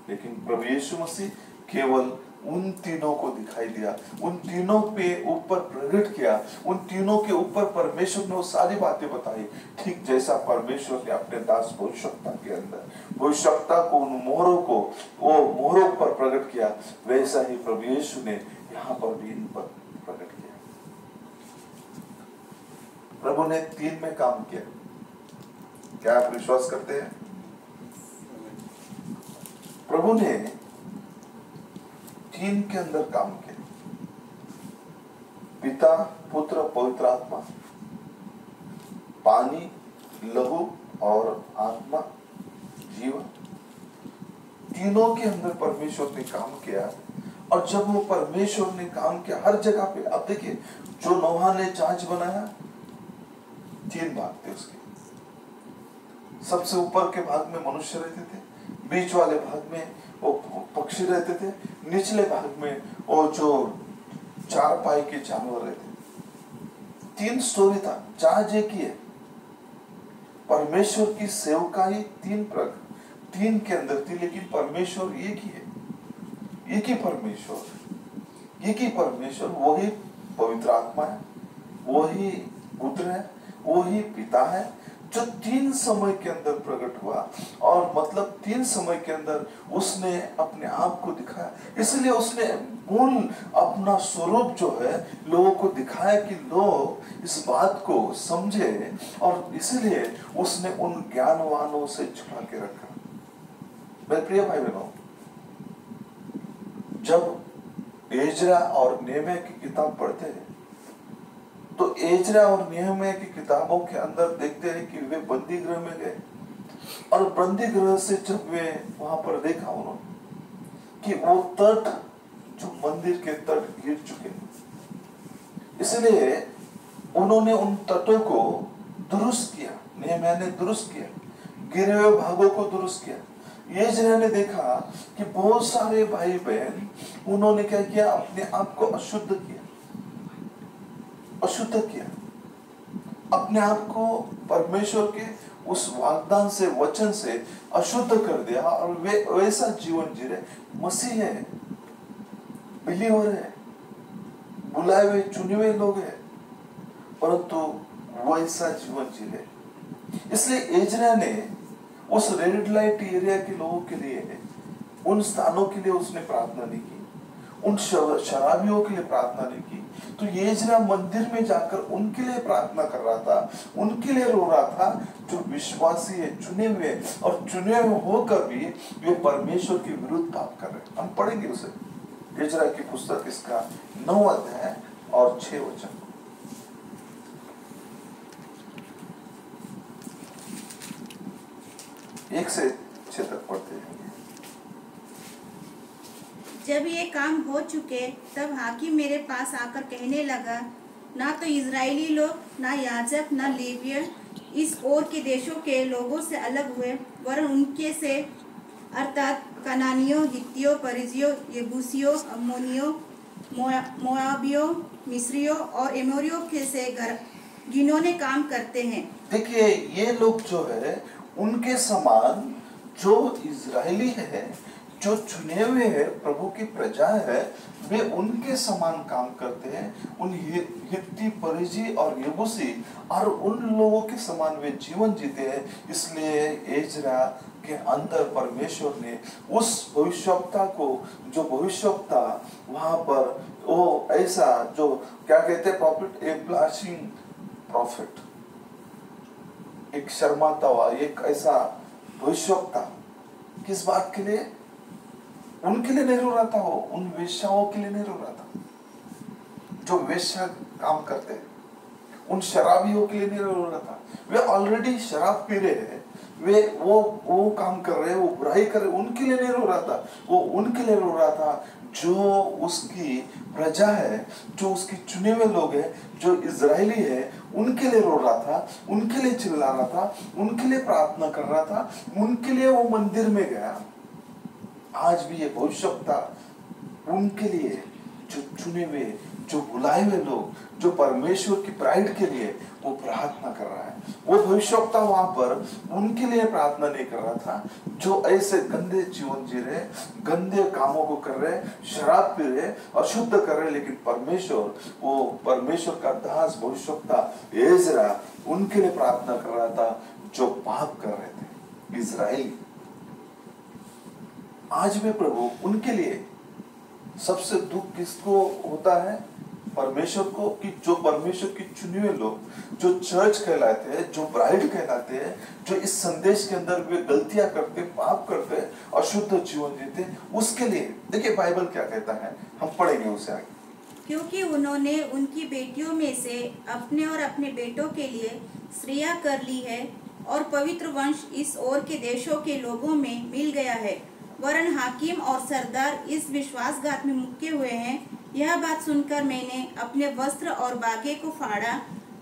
लेकिन प्रभु यीशु मसीह केवल उन तीनों को दिखाई दिया, उन तीनों पे ऊपर प्रकट किया, उन तीनों के ऊपर परमेश्वर ने वो सारी बातें बताई। ठीक जैसा परमेश्वर ने अपने दास भविष्यवक्ता के अंदर भविष्यवक्ता को, उन मोहरों को, वो मोहरों पर प्रकट किया, वैसा ही प्रभु यीशु ने यहाँ पर भी इन पर प्रकट किया। प्रभु ने 3 में काम किया। क्या आप विश्वास करते हैं? प्रभु ने 3 के अंदर काम किया। पिता, पुत्र, पवित्र आत्मा, पानी, लहू और आत्मा, जीवन, तीनों के अंदर परमेश्वर ने काम किया। और जब वो परमेश्वर ने काम किया हर जगह पे, अब देखिए, जो नोहा ने जहाज बनाया, 3 भाग थे उसके। सबसे ऊपर के भाग में मनुष्य रहते थे, बीच वाले भाग में वो पक्षी रहते थे, निचले भाग में वो जो 4 पाई के जानवर रहते थे। 3 स्टोरी था, जहाज एक ही है। परमेश्वर की सेवकाई 3 के अंदर थी, लेकिन परमेश्वर एक ही है, एक ही परमेश्वर, एक ही परमेश्वर। वही पवित्र आत्मा है, वही पुत्र है, वही पिता है, जो 3 समय के अंदर प्रकट हुआ। और मतलब 3 समय के अंदर उसने अपने आप को दिखाया। इसलिए उसने मूल अपना स्वरूप जो है लोगों को दिखाया कि लोग इस बात को समझे, और इसलिए उसने उन ज्ञानवानों से छुपा के रखा। मेरे प्रिय भाई बहनों, जब एजरा और नेहमिया की किताब पढ़ते हैं तो एजरा और नेहमिया की किताबों के अंदर देखते हैं कि वे बंदी गृह में गए, और बंदी गृह से जब वे वहां पर देखा उन्होंने कि वो तट, जो मंदिर के तट गिर चुके हैं, इसलिए उन्होंने उन तटों को दुरुस्त किया। नेहमिया ने दुरुस्त किया, गिरे हुए भागों को दुरुस्त किया। एजरा ने देखा कि बहुत सारे भाई बहन, उन्होंने क्या किया, अपने आप को अशुद्ध किया, अशुद्ध किया, अपने आप को परमेश्वर के उस वाग्दान से, वचन से अशुद्ध कर दिया, और वे वैसा जीवन जी रहे। मसीह है, बिलीवर है, बुलाए हुए चुने हुए लोग हैं, परंतु वैसा जीवन जी रहे। इसलिए एजरा ने उस रेड लाइट एरिया के लोगों के लिए, उन स्थानों के लिए उसने प्रार्थना नहीं की, उन शराबियों के लिए प्रार्थना नहीं की। तो एजरा मंदिर में जाकर उनके लिए प्रार्थना कर रहा था, उनके लिए रो रहा था, जो विश्वासी है, चुने हुए, और चुने हुए होकर भी वे परमेश्वर के विरुद्ध पाप कर रहे। हम पढ़ेंगे उसे, एजरा की पुस्तक, इसका 9 अध्याय और 6 वचन। 1 से 6 तक पढ़ते हैं। जब ये काम हो चुके तब हाकिम मेरे पास आकर कहने लगा, ना तो इजरायली लोग, ना याजक, ना लेविय इस ओर के देशों के लोगों से अलग हुए, वरन उनके से, अर्थात कनानियों, हित्तियों, परिजियों, यबूसियों, अम्मोनियों, मोआबियों, मिस्रियों और एमोरियों के से जिन्होंने काम करते हैं। देखिए, ये लोग जो है उनके समान, जो इजरायली है, जो चुने हुए है, प्रभु की प्रजा है, वे उनके समान काम करते हैं। उन हित्ती, परिजी और यबूसी और उन लोगों के समान वे जीवन जीते हैं। इसलिए एजरा के अंदर परमेश्वर ने उस भविष्यवक्ता को, जो भविष्यवक्ता वहां पर वो ऐसा, जो क्या कहते हैं, प्रॉफिट, ए ब्लाशिंग प्रॉफिट, एक शर्माता हुआ, एक ऐसा भविष्यवक्ता, किस बात के लिए? उनके लिए नहीं रो रहा था, वो उन वेश्याओं के लिए नहीं रो रहा था, जो वेश्या काम करते हैं, उन शराबियों के लिए नहीं रो रहा था। वे ऑलरेडी शराब पी रहे हैं, वे वो काम कर रहे हैं, वो बुराई कर रहे हैं, उनके लिए नहीं रो रहा था। वो उनके लिए रो रहा था जो उसकी प्रजा है, जो उसकी चुने हुए लोग हैं, जो इजरायली है, उनके लिए रो रहा था, उनके लिए चिल्ला रहा था, उनके लिए प्रार्थना कर रहा था, उनके लिए वो मंदिर में गया। आज भी ये भविष्यवक्ता उनके लिए, जो चुने हुए, जो बुलाए हुए लोग, जो परमेश्वर की प्राइड के लिए वो प्रार्थना कर रहा है। वो भविष्यवक्ता वहां पर उनके लिए प्रार्थना नहीं कर रहा था जो ऐसे गंदे जीवन जी रहे, गंदे कामों को कर रहे, शराब पी रहे, अशुद्ध कर रहे, लेकिन परमेश्वर का दास भविष्यवक्ता एजरा उनके लिए प्रार्थना कर रहा था जो पाप कर रहे थे, इजराइल। आज में प्रभु उनके लिए सबसे दुख किसको होता है? परमेश्वर को, कि जो परमेश्वर की चुने हुए लोग, जो चर्च कहलाते हैं, जो ब्राइड कहलाते हैं, जो इस संदेश के अंदर वे गलतियां करते, पाप करते, अशुद्ध जीवन जीते, उसके लिए देखिए बाइबल क्या कहता है, हम पढ़ेंगे उसे आगे। क्योंकि उन्होंने उनकी बेटियों में से अपने और अपने बेटों के लिए स्त्रियां कर ली है, और पवित्र वंश इस ओर के देशों के लोगों में मिल गया है, वरन हाकिम और सरदार इस विश्वासघात में मुक्के हुए हैं। यह बात सुनकर मैंने अपने वस्त्र और बागे को फाड़ा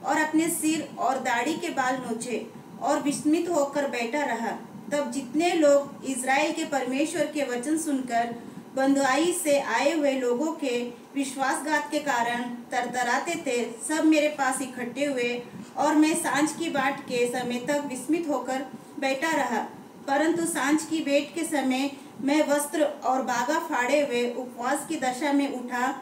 और अपने सिर और दाढ़ी के बाल नोचे और विस्मित होकर बैठा रहा। तब जितने लोग इज़राइल के परमेश्वर के वचन सुनकर बंधुआई से आए हुए लोगों के विश्वासघात के कारण तरतराते थे, सब मेरे पास इकट्ठे हुए, और मैं सांझ की बाट के समय तक विस्मित होकर बैठा रहा। परंतु सांझ की भेंट के समय मैं वस्त्र और बागा फाड़े हुए उपवास की दशा में उठा,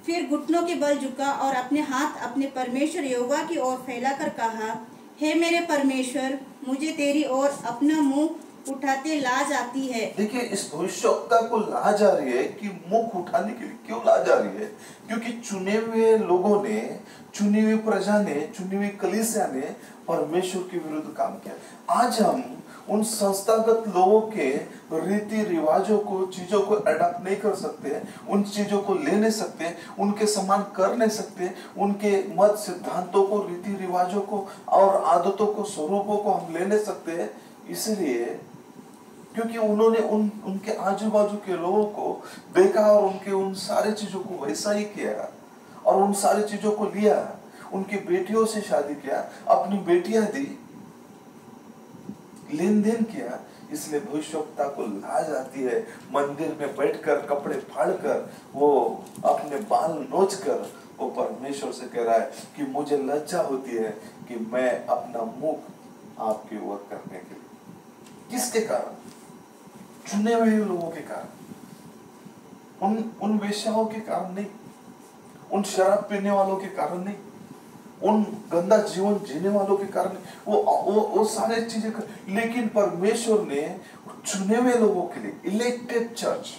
फिर घुटनों के बल झुका और अपने हाथ अपने परमेश्वर यहोवा की ओर फैलाकर कहा, हे मेरे परमेश्वर, मुझे तेरी ओर अपना मुंह उठाते लाज आती है। देखिए इस भविष्यवक्ता को लाज आ रही है कि मुख उठाने के लिए क्यों लाज आ रही है? क्योंकि चुने हुए लोगों ने, चुनी हुई प्रजा ने, चुनी हुई कलीसिया ने परमेश्वर के विरुद्ध काम किया। आज हम उन संस्थागत लोगों के रीति रिवाजों को, चीजों को अडॉप्ट नहीं कर सकते, उन चीजों को ले नहीं सकते, उनके समान कर नहीं सकते, उनके मत सिद्धांतों को, रीति रिवाजों को और आदतों को, स्वरूपों को हम ले नहीं सकते, इसलिए क्योंकि उन्होंने उनके आजू बाजू के लोगों को देखा और उनके उन सारी चीजों को वैसा ही किया और उन सारी चीजों को लिया, उनकी बेटियों से शादी किया, अपनी बेटियां दी, लेन देन किया। इसलिए भविष्यवक्ता को लाज आती है, मंदिर में बैठकर कपड़े फाड़कर, वो अपने बाल नोचकर वो परमेश्वर से कह रहा है कि मुझे लज्जा होती है कि मैं अपना मुख आपकी ओर करने के लिए। किसके कारण? चुने हुए लोगों के कारण, उन वेश्याओं के कारण नहीं, उन शराब पीने वालों के कारण नहीं, उन गंदा जीवन जीने वालों के कारण, वो सारे चीजें लेकिन परमेश्वर ने चुने हुए लोगों के लिए, इलेक्टेड चर्च,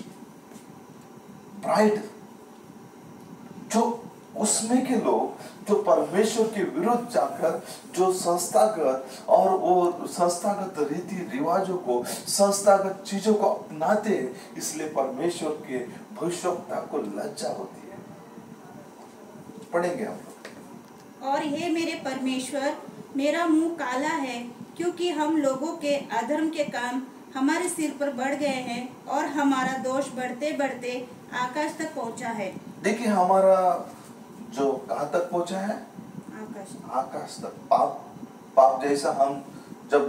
ब्राइड, जो उसमें के लोग जो परमेश्वर के विरुद्ध जाकर, जो संस्थागत और वो संस्थागत रीति रिवाजों को, संस्थागत चीजों को अपनाते हैं, इसलिए परमेश्वर के भविष्यवक्ता को लज्जा होती है। पढ़ेंगे हम लोग। और हे मेरे परमेश्वर, मेरा मुंह काला है, क्योंकि हम लोगों के अधर्म के काम हमारे सिर पर बढ़ गए हैं, और हमारा दोष बढ़ते बढ़ते आकाश तक पहुंचा है। देखिए हमारा जो कहाँ तक पहुंचा है? आकाश तक। पाप जैसा हम जब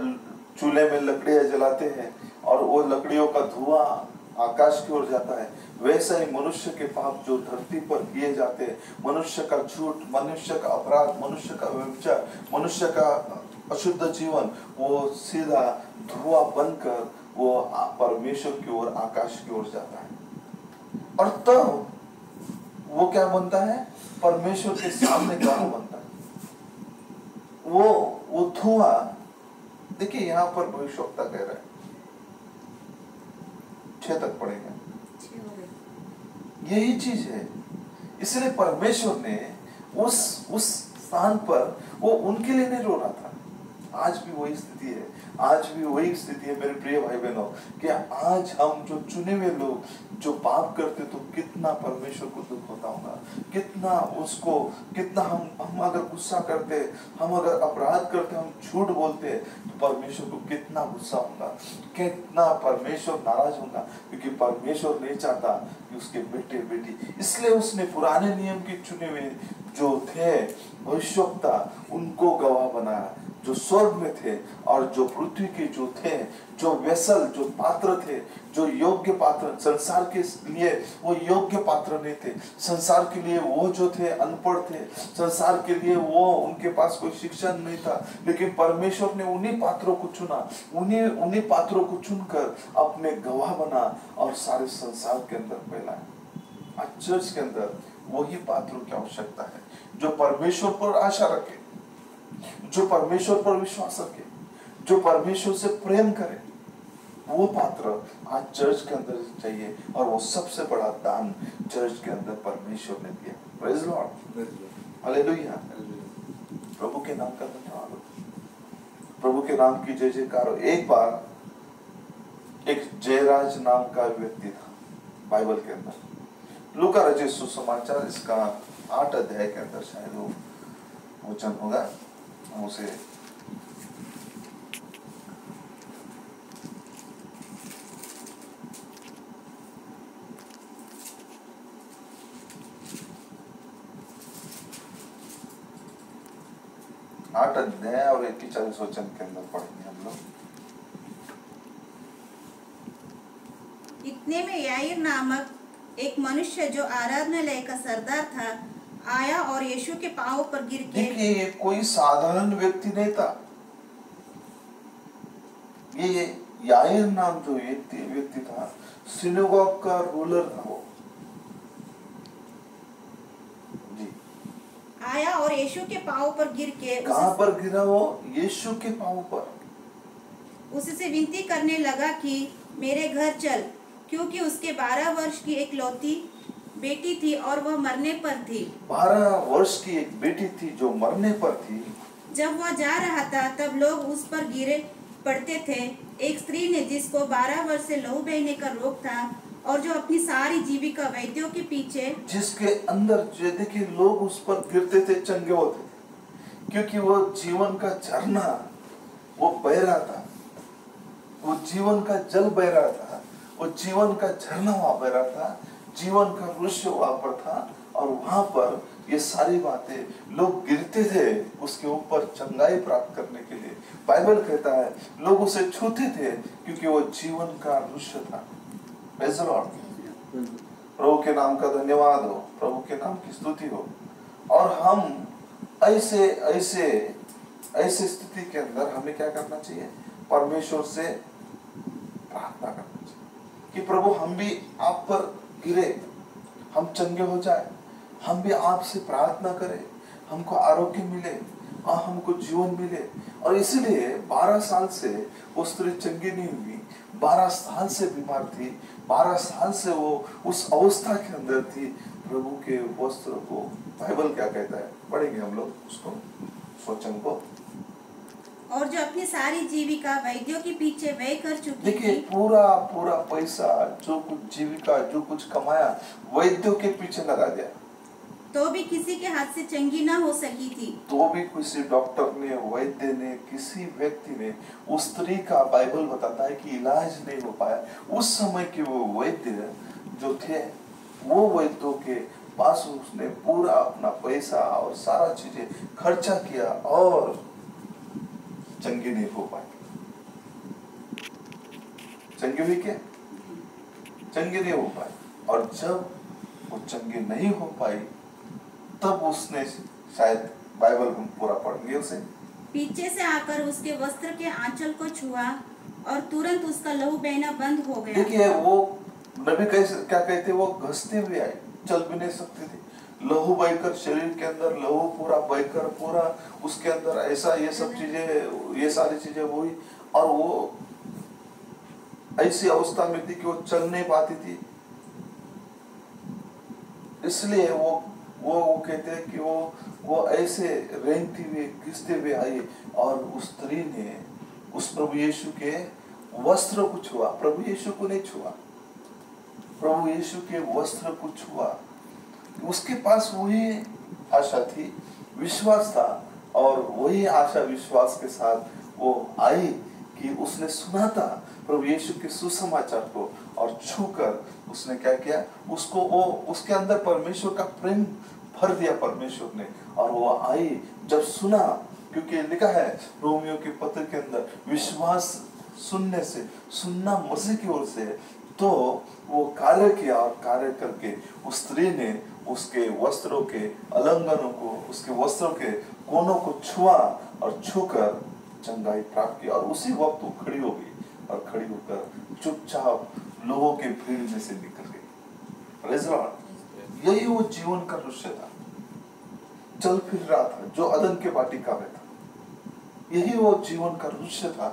चूल्हे में लकड़ियां जलाते हैं और वो लकड़ियों का धुआं आकाश की ओर जाता है, वैसा ही मनुष्य के पाप जो धरती पर किए जाते हैं, मनुष्य का झूठ, मनुष्य का अपराध, मनुष्य का व्यभिचार, मनुष्य का अशुद्ध जीवन, वो सीधा धुआं बनकर वो परमेश्वर की ओर, आकाश की ओर जाता है। और तब वो क्या बनता है? परमेश्वर के सामने गाना बनता है। वो धुआं, देखिए यहाँ पर भविष्यवक्ता कह रहा है, 6 तक पढ़ेंगे, यही चीज है। इसलिए परमेश्वर ने उस स्थान पर वो उनके लिए नहीं रो रहा था। आज भी वही स्थिति है, आज भी वही स्थिति है मेरे प्रिय भाई बहनों, कि आज हम जो चुने हुए लोग जो पाप करते तो कितना परमेश्वर को दुख होता होगा, कितना हम अगर गुस्सा करते, हम अगर अपराध करते, हम झूठ बोलते तो परमेश्वर को कितना गुस्सा होगा, कितना परमेश्वर नाराज होगा, क्योंकि परमेश्वर नहीं चाहता कि उसके बेटे बेटी, इसलिए उसने पुराने नियम के चुने हुए जो थे भविष्यवक्ता उनको गवाह बनाया, जो स्वर्ग में थे और जो पृथ्वी के जो थे, जो वेसल, जो पात्र थे, जो योग्य पात्र, संसार के लिए वो योग्य पात्र नहीं थे, संसार के लिए वो जो थे अनपढ़ थे, संसार के लिए वो उनके पास कोई शिक्षा नहीं था, लेकिन परमेश्वर ने उन्हीं पात्रों को चुना, उन्हीं पात्रों को चुनकर अपने गवाह बना और सारे संसार के अंदर फैलाया। आज चर्च के अंदर वही पात्रों की आवश्यकता है, जो परमेश्वर पर आशा रखे, जो परमेश्वर पर विश्वास रखे, जो परमेश्वर से प्रेम करे। वो पात्र आज चर्च के अंदर चाहिए और वो सबसे बड़ा दान चर्च के अंदर परमेश्वर ने दिया। Praise Lord, hallelujah. प्रभु के नाम का धन्यवाद हो, प्रभु के नाम की जय जयकार हो। एक बार एक जयराज नाम का व्यक्ति था बाइबल के अंदर। लूका रचित सुसमाचार इसका 8 अध्याय के अंदर शायद वो वचन होगा, हम उसे आठ अध्याय और 41 वचन के अंदर पढ़ेंगे हम लोग। इतने में याईर नामक एक मनुष्य जो आराधनालय का सरदार था आया और यीशु के पांवों पर गिर के। देखिए, ये कोई साधारण व्यक्ति नहीं था। ये याईर नाम जो व्यक्ति था, सिनेगोग का रूलर था वो। जी, आया और यीशु के पांवों पर गिर के कहां पर गिरा वो? यीशु के पांवों पर। उससे विनती करने लगा कि मेरे घर चल, क्योंकि उसके 12 वर्ष की एक लौती बेटी थी और वह मरने पर थी। 12 वर्ष की एक बेटी थी जो मरने पर थी। जब वह जा रहा था तब लोग उस पर गिरे पड़ते थे। एक स्त्री ने जिसको 12 वर्ष से लहू बहने का रोग था और जो अपनी सारी जीविका वैद्यों के पीछे, जिसके अंदर देखिए लोग उस पर गिरते थे, चंगे होते थे, क्योंकि वो जीवन का झरना वो बह रहा था, वो जीवन का जल बह रहा था, वो जीवन का झरना वहां बह रहा था, जीवन का वृक्ष वहां पर था और वहां पर ये सारी बातें लोग गिरते थे उसके ऊपर चंगाई प्राप्त करने के लिए। बाइबल कहता है लोग उसे छूते थे क्योंकि वो जीवन का वृक्ष था। Praise the Lord. प्रभु के नाम का धन्यवाद हो, प्रभु के नाम की स्तुति हो। और हम ऐसे स्थिति के अंदर हमें क्या करना चाहिए? परमेश्वर से प्रार्थना करना चाहिए कि प्रभु हम भी आप पर गिरे, हम चंगे हो जाए, हम भी आपसे प्रार्थना करें, हमको आरोग्य मिले और हमको जीवन मिले। और इसलिए 12 साल से वो स्त्री चंगी नहीं हुई, 12 साल से बीमार थी, 12 साल से वो उस अवस्था के अंदर थी। प्रभु के वस्त्र को बाइबल क्या कहता है, पढ़ेंगे हम लोग उसको, वचन को। और जो अपनी सारी जीविका वैद्यों के पीछे व्यय कर चुकी थी। देखिए पूरा पैसा, जो कुछ जीविका, जो कुछ कमाया, वैद्यों के पीछे लगा दिया, तो भी किसी के हाथ से चंगी ना हो सकी थी। तो भी किसी डॉक्टर ने, वैद्य ने, किसी व्यक्ति ने उस स्त्री का, बाइबल बताता है कि इलाज नहीं हो पाया। उस समय के वो वैद्य जो थे, वो वैद्यों के पास उसने पूरा अपना पैसा और सारा चीजें खर्चा किया और चंगी नहीं हो पाई। चंगी हुई क्या? चंगी नहीं हो पाई। और जब वो चंगी नहीं हो पाई तब उसने, शायद बाइबल हम पूरा पढ़ेंगे, उसे पीछे से आकर उसके वस्त्र के आंचल को छुआ और तुरंत उसका लहू बहना बंद हो गया। देखिए वो नबी क्या कहते, वो घसते हुए आई, चल भी नहीं सकती थी, लहू बहकर, शरीर के अंदर लहू पूरा बहकर, पूरा उसके अंदर ऐसा ये सब चीजें, ये सारी चीजें हुई और वो ऐसी अवस्था में थी कि वो चल नहीं पाती थी। इसलिए वो कहते हैं कि वो ऐसे रेंगती हुई, घिसते हुए आई और उस स्त्री ने उस प्रभु यीशु के वस्त्र को छुआ। प्रभु यीशु को नहीं छुआ, प्रभु यीशु के वस्त्र को छुआ। उसके पास वही आशा थी, विश्वास था, और वही आशा विश्वास के साथ वो आई कि उसने सुना था प्रभु यीशु के सुसमाचार को और छूकर उसने क्या किया, उसको वो उसके अंदर परमेश्वर का प्रेम भर दिया परमेश्वर ने। और वो आई, जब सुना क्योंकि लिखा है रोमियो के पत्र के अंदर, विश्वास सुनने से, सुनना मसीह की ओर से है। तो वो कार्य किया और कार्य करके उस स्त्री ने उसके वस्त्रों के अलंगनों को, उसके वस्त्रों के कोनों को छुआ और छूकर चंगाई प्राप्त की। और उसी वक्त वो खड़ी हो गई और खड़ी होकर चुपचाप लोगों के भीड़ में से निकल गई। Praise Lord. यही वो जीवन का दृश्य था, चल फिर रहा था जो अदन के वाटिका में था। यही वो जीवन का दृश्य था,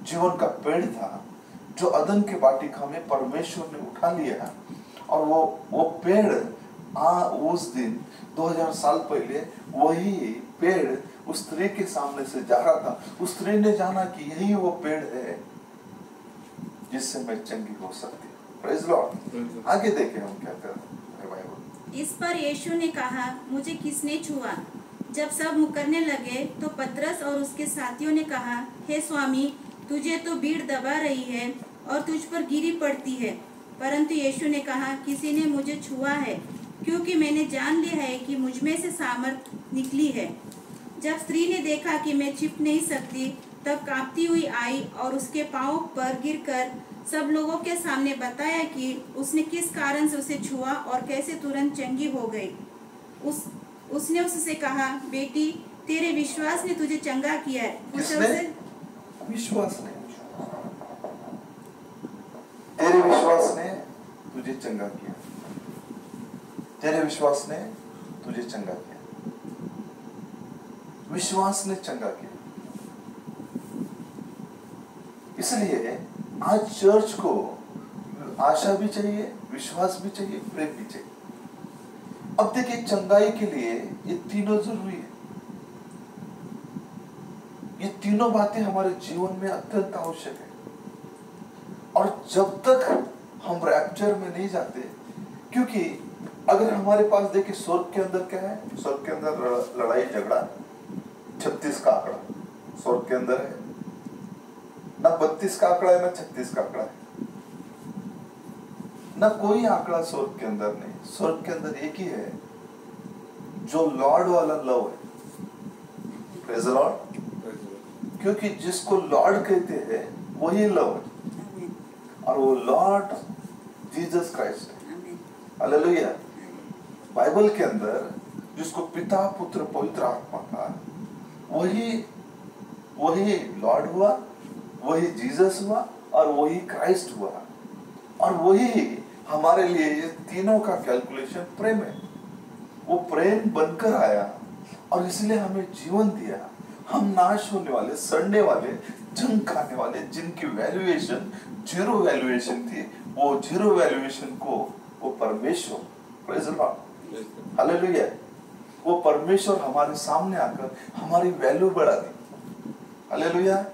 जीवन का पेड़ था जो अदन के वाटिका में परमेश्वर ने उठा लिया। और वो पेड़ उस दिन 2000 साल पहले वही पेड़ उस स्त्री के सामने से जा रहा था। उस स्त्री ने जाना कि यही वो पेड़ है जिससे मैं चंगी हो सकती हूँ। Praise Lord. आगे देखें हम क्या कर रहे हैं बाइबल। इस पर यीशु ने कहा, मुझे किसने छुआ? जब सब मुकरने लगे तो पतरस और उसके साथियों ने कहा, हे स्वामी, तुझे तो भीड़ दबा रही है और तुझ पर गिरी पड़ती है। परंतु यीशु ने कहा, किसी ने मुझे छुआ है, क्योंकि मैंने जान लिया है कि मुझ में से सामर्थ निकली है। जब स्त्री ने देखा कि मैं छिप नहीं सकती, तब कांपती हुई आई और उसके पांवों पर गिरकर सब लोगों के सामने बताया कि उसने किस कारण से उसे छुआ और कैसे तुरंत चंगी हो गई। उसने उससे कहा, बेटी, तेरे विश्वास ने तुझे चंगा किया है। विश्वास ने, तेरे विश्वास ने तुझे चंगा किया। तेरे विश्वास ने तुझे चंगा किया। विश्वास ने चंगा किया। इसलिए आज चर्च को आशा भी चाहिए, विश्वास भी चाहिए, प्रेम भी चाहिए। अब देखिए, चंगाई के लिए ये तीनों जरूरी है। ये तीनों बातें हमारे जीवन में अत्यंत आवश्यक है। और जब तक हम रैप्चर में नहीं जाते, क्योंकि अगर हमारे पास देखिए स्वर्ग के अंदर क्या है, स्वर्ग के अंदर लड़ाई झगड़ा 36 का आंकड़ा स्वर्ग के अंदर है, ना 32 का आंकड़ा है, ना 36 का आंकड़ा है, ना कोई आंकड़ा स्वर्ग के अंदर नहीं। स्वर्ग के अंदर एक ही है जो लॉर्ड वाला लव है। Praise the Lord. क्योंकि जिसको लॉर्ड कहते हैं वही लव है, और वो लॉर्ड जीसस क्राइस्ट है। हालेलुया। बाइबल के अंदर जिसको पिता, पुत्र, पवित्र आत्मा का, वही लॉर्ड हुआ, वही जीसस हुआ और वही क्राइस्ट हुआ। और वही हमारे लिए ये तीनों का कैलकुलेशन प्रेम है। वो प्रेम बनकर आया और इसलिए हमें जीवन दिया। हम नाश होने वाले, सड़ने वाले, जंग खाने वाले, जिनकी वैल्यूएशन जीरो वैल्यूएशन थी, वो जीरो वैल्यूएशन को वो परमेश्वर, प्रेज़ द लॉर्ड, हालेलुया, वो परमेश्वर हमारे सामने आकर हमारी वैल्यू बढ़ा दी। हालेलुया।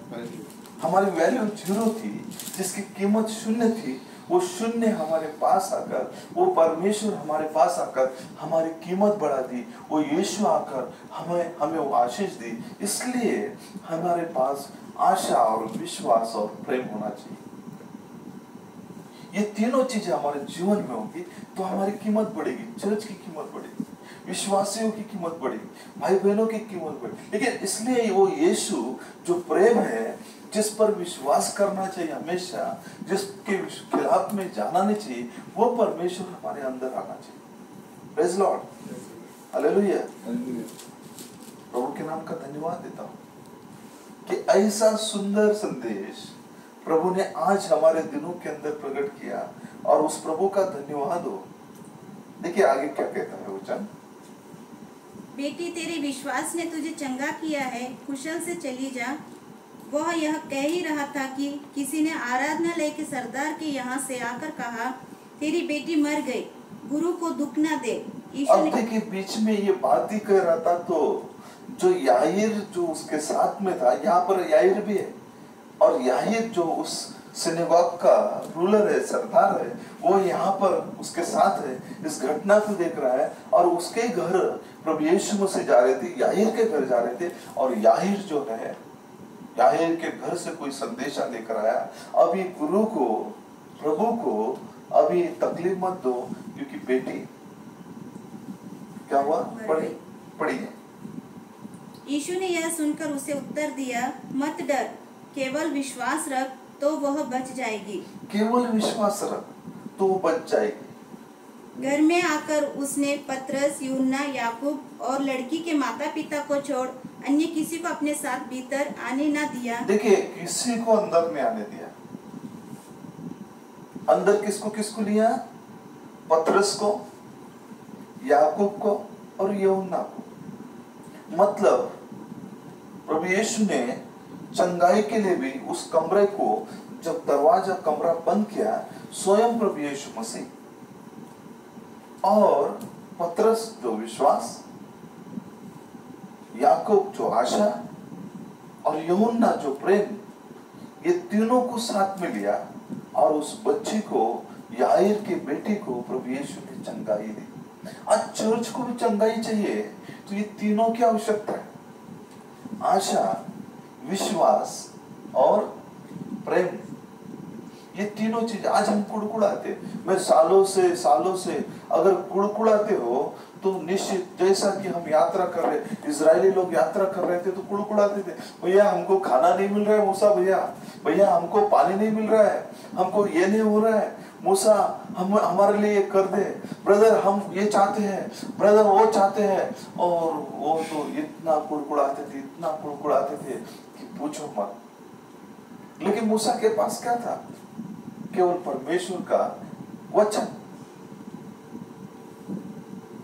हमारी वैल्यू जीरो थी, जिसकी कीमत शून्य थी, वो शून्य हमारे पास आकर, वो परमेश्वर हमारे पास आकर हमारी कीमत बढ़ा दी। वो यीशु आकर हमें वो आशीष दी। इसलिए हमारे पास आशा और विश्वास और प्रेम होना चाहिए। ये तीनों चीजें हमारे जीवन में होंगी तो हमारी कीमत बढ़ेगी, चर्च की कीमत बढ़ेगी, विश्वासियों की कीमत बढ़ेगी, भाई बहनों की कीमत बढ़ेगी। लेकिन इसलिए वो यीशु जो प्रेम है, जिस पर विश्वास करना चाहिए हमेशा, जिसके खिलाफ में जाना नहीं चाहिए, वो परमेश्वर हमारे अंदर आना चाहिए। Praise Lord, hallelujah. प्रभु के नाम का धन्यवाद देता हूँ कि ऐसा सुंदर संदेश प्रभु ने आज हमारे दिनों के अंदर प्रकट किया, और उस प्रभु का धन्यवाद हो। देखिए आगे क्या कहता है वचन। बेटी, तेरे विश्वास ने तुझे चंगा किया है, कुशल से चली जा। वह यह कह ही रहा था कि किसी ने आराधनालय के सरदार के यहाँ से आकर कहा, तेरी बेटी मर गई, गुरु को दुख न दे। अब देखिए, बीच में ये बात ही कह रहा था, तो जो याईर जो उसके साथ में था, यहाँ पर याईर भी है, और याईर जो उस सिनेगॉग का रूलर है, सरदार है, वो यहाँ पर उसके साथ है, इस घटना को देख रहा है। और उसके घर प्रभु यीशु मसीह जा रहे थे, याईर के घर जा रहे थे, और याईर जो है, याईर के घर से कोई संदेशा लेकर आया, अभी गुरु को, प्रभु को अभी तकलीफ मत दो, क्योंकि बेटी क्या हुआ, पड़ी है। यीशु ने यह सुनकर उसे उत्तर दिया, मत डर, केवल विश्वास रख तो वह बच जाएगी। केवल विश्वास रख तो वो बच जाएगी। घर में आकर उसने पतरस, यूहन्ना, याकूब और लड़की के माता पिता को छोड़ अन्य किसी को अपने साथ भीतर आने न दिया। देखिए, किसी को अंदर नहीं आने दिया। अंदर किसको किसको लिया? पतरस को, याकूब को और यूहन्ना को। मतलब प्रभु यीशु ने चंगाई के लिए भी उस कमरे को, जब दरवाजा कमरा बंद किया, स्वयं प्रभु यीशु मसीह और पतरस जो विश्वास, याकूब जो आशा और यूहन्ना जो प्रेम, ये तीनों को साथ में लिया और उस बच्ची को, याईर के बेटे को प्रभु यीशु ने चंगाई दी। आज चर्च को भी चंगाई चाहिए तो ये तीनों की आवश्यकता है, आशा, विश्वास और प्रेम। ये तीनों चीज। आज हम कुड़कुड़ाते, मैं सालों से अगर कुड़कुड़ाते हो तो निश्चित, जैसा कि हम यात्रा कर रहे, इजरायली लोग यात्रा कर रहे थे तो कुड़कुड़ाते थे, भैया हमको खाना नहीं मिल रहा है मूसा, भैया हमको पानी नहीं मिल रहा है, हमको ये नहीं हो रहा है मूसा, हम हमारे लिए ये कर दे ब्रदर, हम ये चाहते हैं ब्रदर, वो चाहते हैं। और वो तो इतना कुड़कुड़ाते थे कि पूछो मत। लेकिन मूसा के पास क्या था? केवल परमेश्वर का वचन।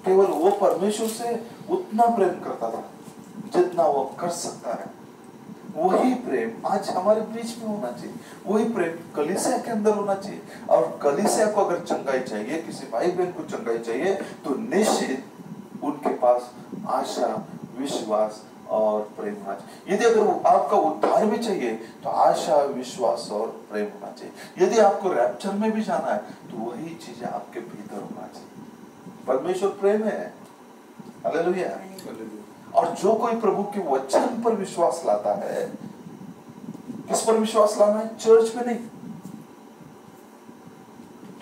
केवल वो परमेश्वर से उतना प्रेम करता था जितना वो कर सकता है। वही प्रेम आज हमारे बीच में होना चाहिए। वही प्रेम कलीसिया के अंदर होना चाहिए। और कलीसिया को अगर चंगाई चाहिए, किसी भाई बहन को चंगाई चाहिए, तो निश्चित उनके पास आशा, विश्वास और प्रेम होना चाहिए। यदि अगर आपका उद्धार भी चाहिए तो आशा, विश्वास और प्रेम होना चाहिए। यदि आपको रैप्चर में भी जाना है तो वही चीजें आपके भीतर होना चाहिए। परमेश्वर प्रेम है। हालेलुया। और जो कोई प्रभु के वचन पर विश्वास लाता है, किस पर विश्वास लाना है? चर्च पे नहीं,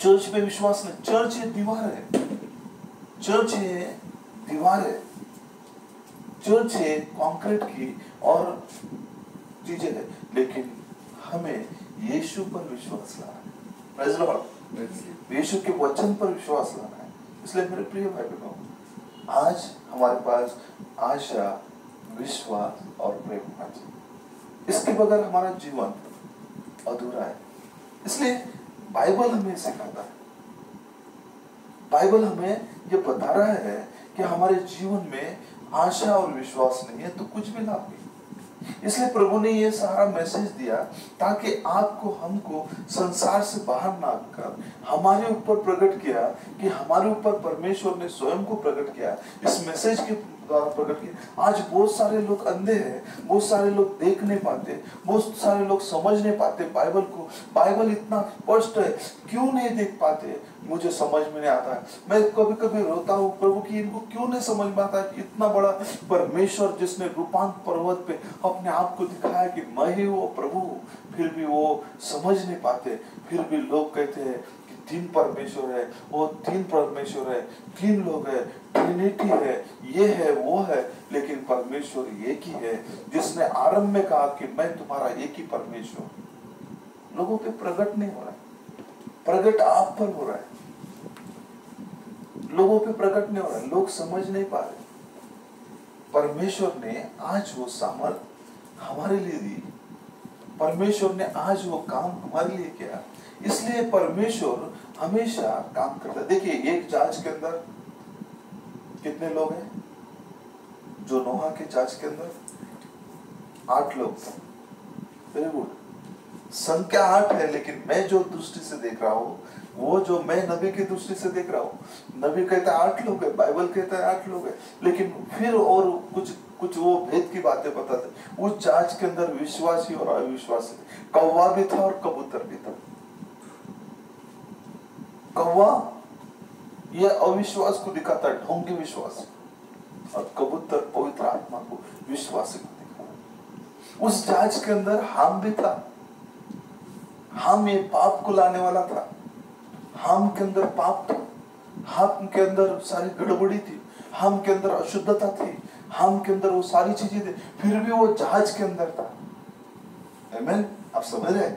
चर्च पे विश्वास नहीं। चर्च ये दीवार है, चर्च ये दीवार है, चर्च है कंक्रीट की और चीजें है। लेकिन हमें यीशु पर विश्वास लाना है। Praise the Lord. यीशु के वचन पर विश्वास लाना है। इसलिए मेरे प्रिय भाई बहनों, आज हमारे पास आशा, विश्वास और प्रेम होना चाहिए। इसके बगैर हमारा जीवन अधूरा है। इसलिए बाइबल हमें सिखाता है, बाइबल हमें ये बता रहा है कि हमारे जीवन में आशा और विश्वास नहीं है तो कुछ भी लाभ नहीं। इसलिए प्रभु ने ये सारा मैसेज दिया ताकि आपको, हमको संसार से बाहर ना कर हमारे ऊपर प्रकट किया, कि हमारे ऊपर परमेश्वर ने स्वयं को प्रकट किया, इस मैसेज के द्वारा प्रकट किया। आज बहुत सारे लोग अंधे हैं, बहुत सारे लोग देख नहीं पाते, बहुत सारे लोग समझ नहीं पाते बाइबल को। बाइबल इतना स्पष्ट है, क्यों नहीं देख पाते? मुझे समझ में नहीं आता है। मैं कभी कभी रोता हूँ प्रभु की इनको क्यों नहीं समझ में आता है। इतना बड़ा परमेश्वर जिसने रूपांत पर्वत पे अपने आप को दिखाया कि मैं ही वो प्रभु, फिर भी वो समझ नहीं पाते। फिर भी लोग कहते हैं कि तीन परमेश्वर है, वो तीन परमेश्वर है, तीन लोग है, ट्रिनिटी है, ये है वो है। लेकिन परमेश्वर एक ही है, जिसने आरंभ में कहा कि मैं तुम्हारा एक ही परमेश्वर। लोगों पे प्रकट नहीं हो रहा है, प्रकट आप पर हो रहा है, लोगों पे प्रकट नहीं हो रहा है, लोग समझ नहीं पा रहे। परमेश्वर ने आज वो सामर्थ हमारे लिए दी, परमेश्वर ने आज वो काम हमारे लिए किया। इसलिए परमेश्वर हमेशा काम करता है। देखिए, एक जहाज के अंदर कितने लोग हैं? जो नोहा के जहाज के अंदर 8 लोग थे। वेरी गुड, संख्या 8 है, लेकिन मैं जो दृष्टि से देख रहा हूँ, वो जो मैं नबी की दृष्टि से देख रहा हूँ, नबी कहता है 8 लोग है, बाइबल कहता है 8 लोग है। लेकिन फिर और कुछ वो भेद की बातें बताते। उस जहाज के अंदर विश्वासी और अविश्वासी थे, कौवा भी था और कबूतर भी था। कौवा ये अविश्वास को दिखाता है, ढोंगी विश्वास, और कबूतर पवित्र आत्मा को, विश्वासी को दिखाता। उस जहाज के अंदर हाम भी था। हाम ये पाप को लाने वाला था। हाम के अंदर पाप था, हाम के अंदर सारी गड़बड़ी थी, हाम के अंदर अशुद्धता थी, हाम के अंदर वो सारी चीजें थी, फिर भी वो जहाज के अंदर था। आमीन, आप समझ रहे?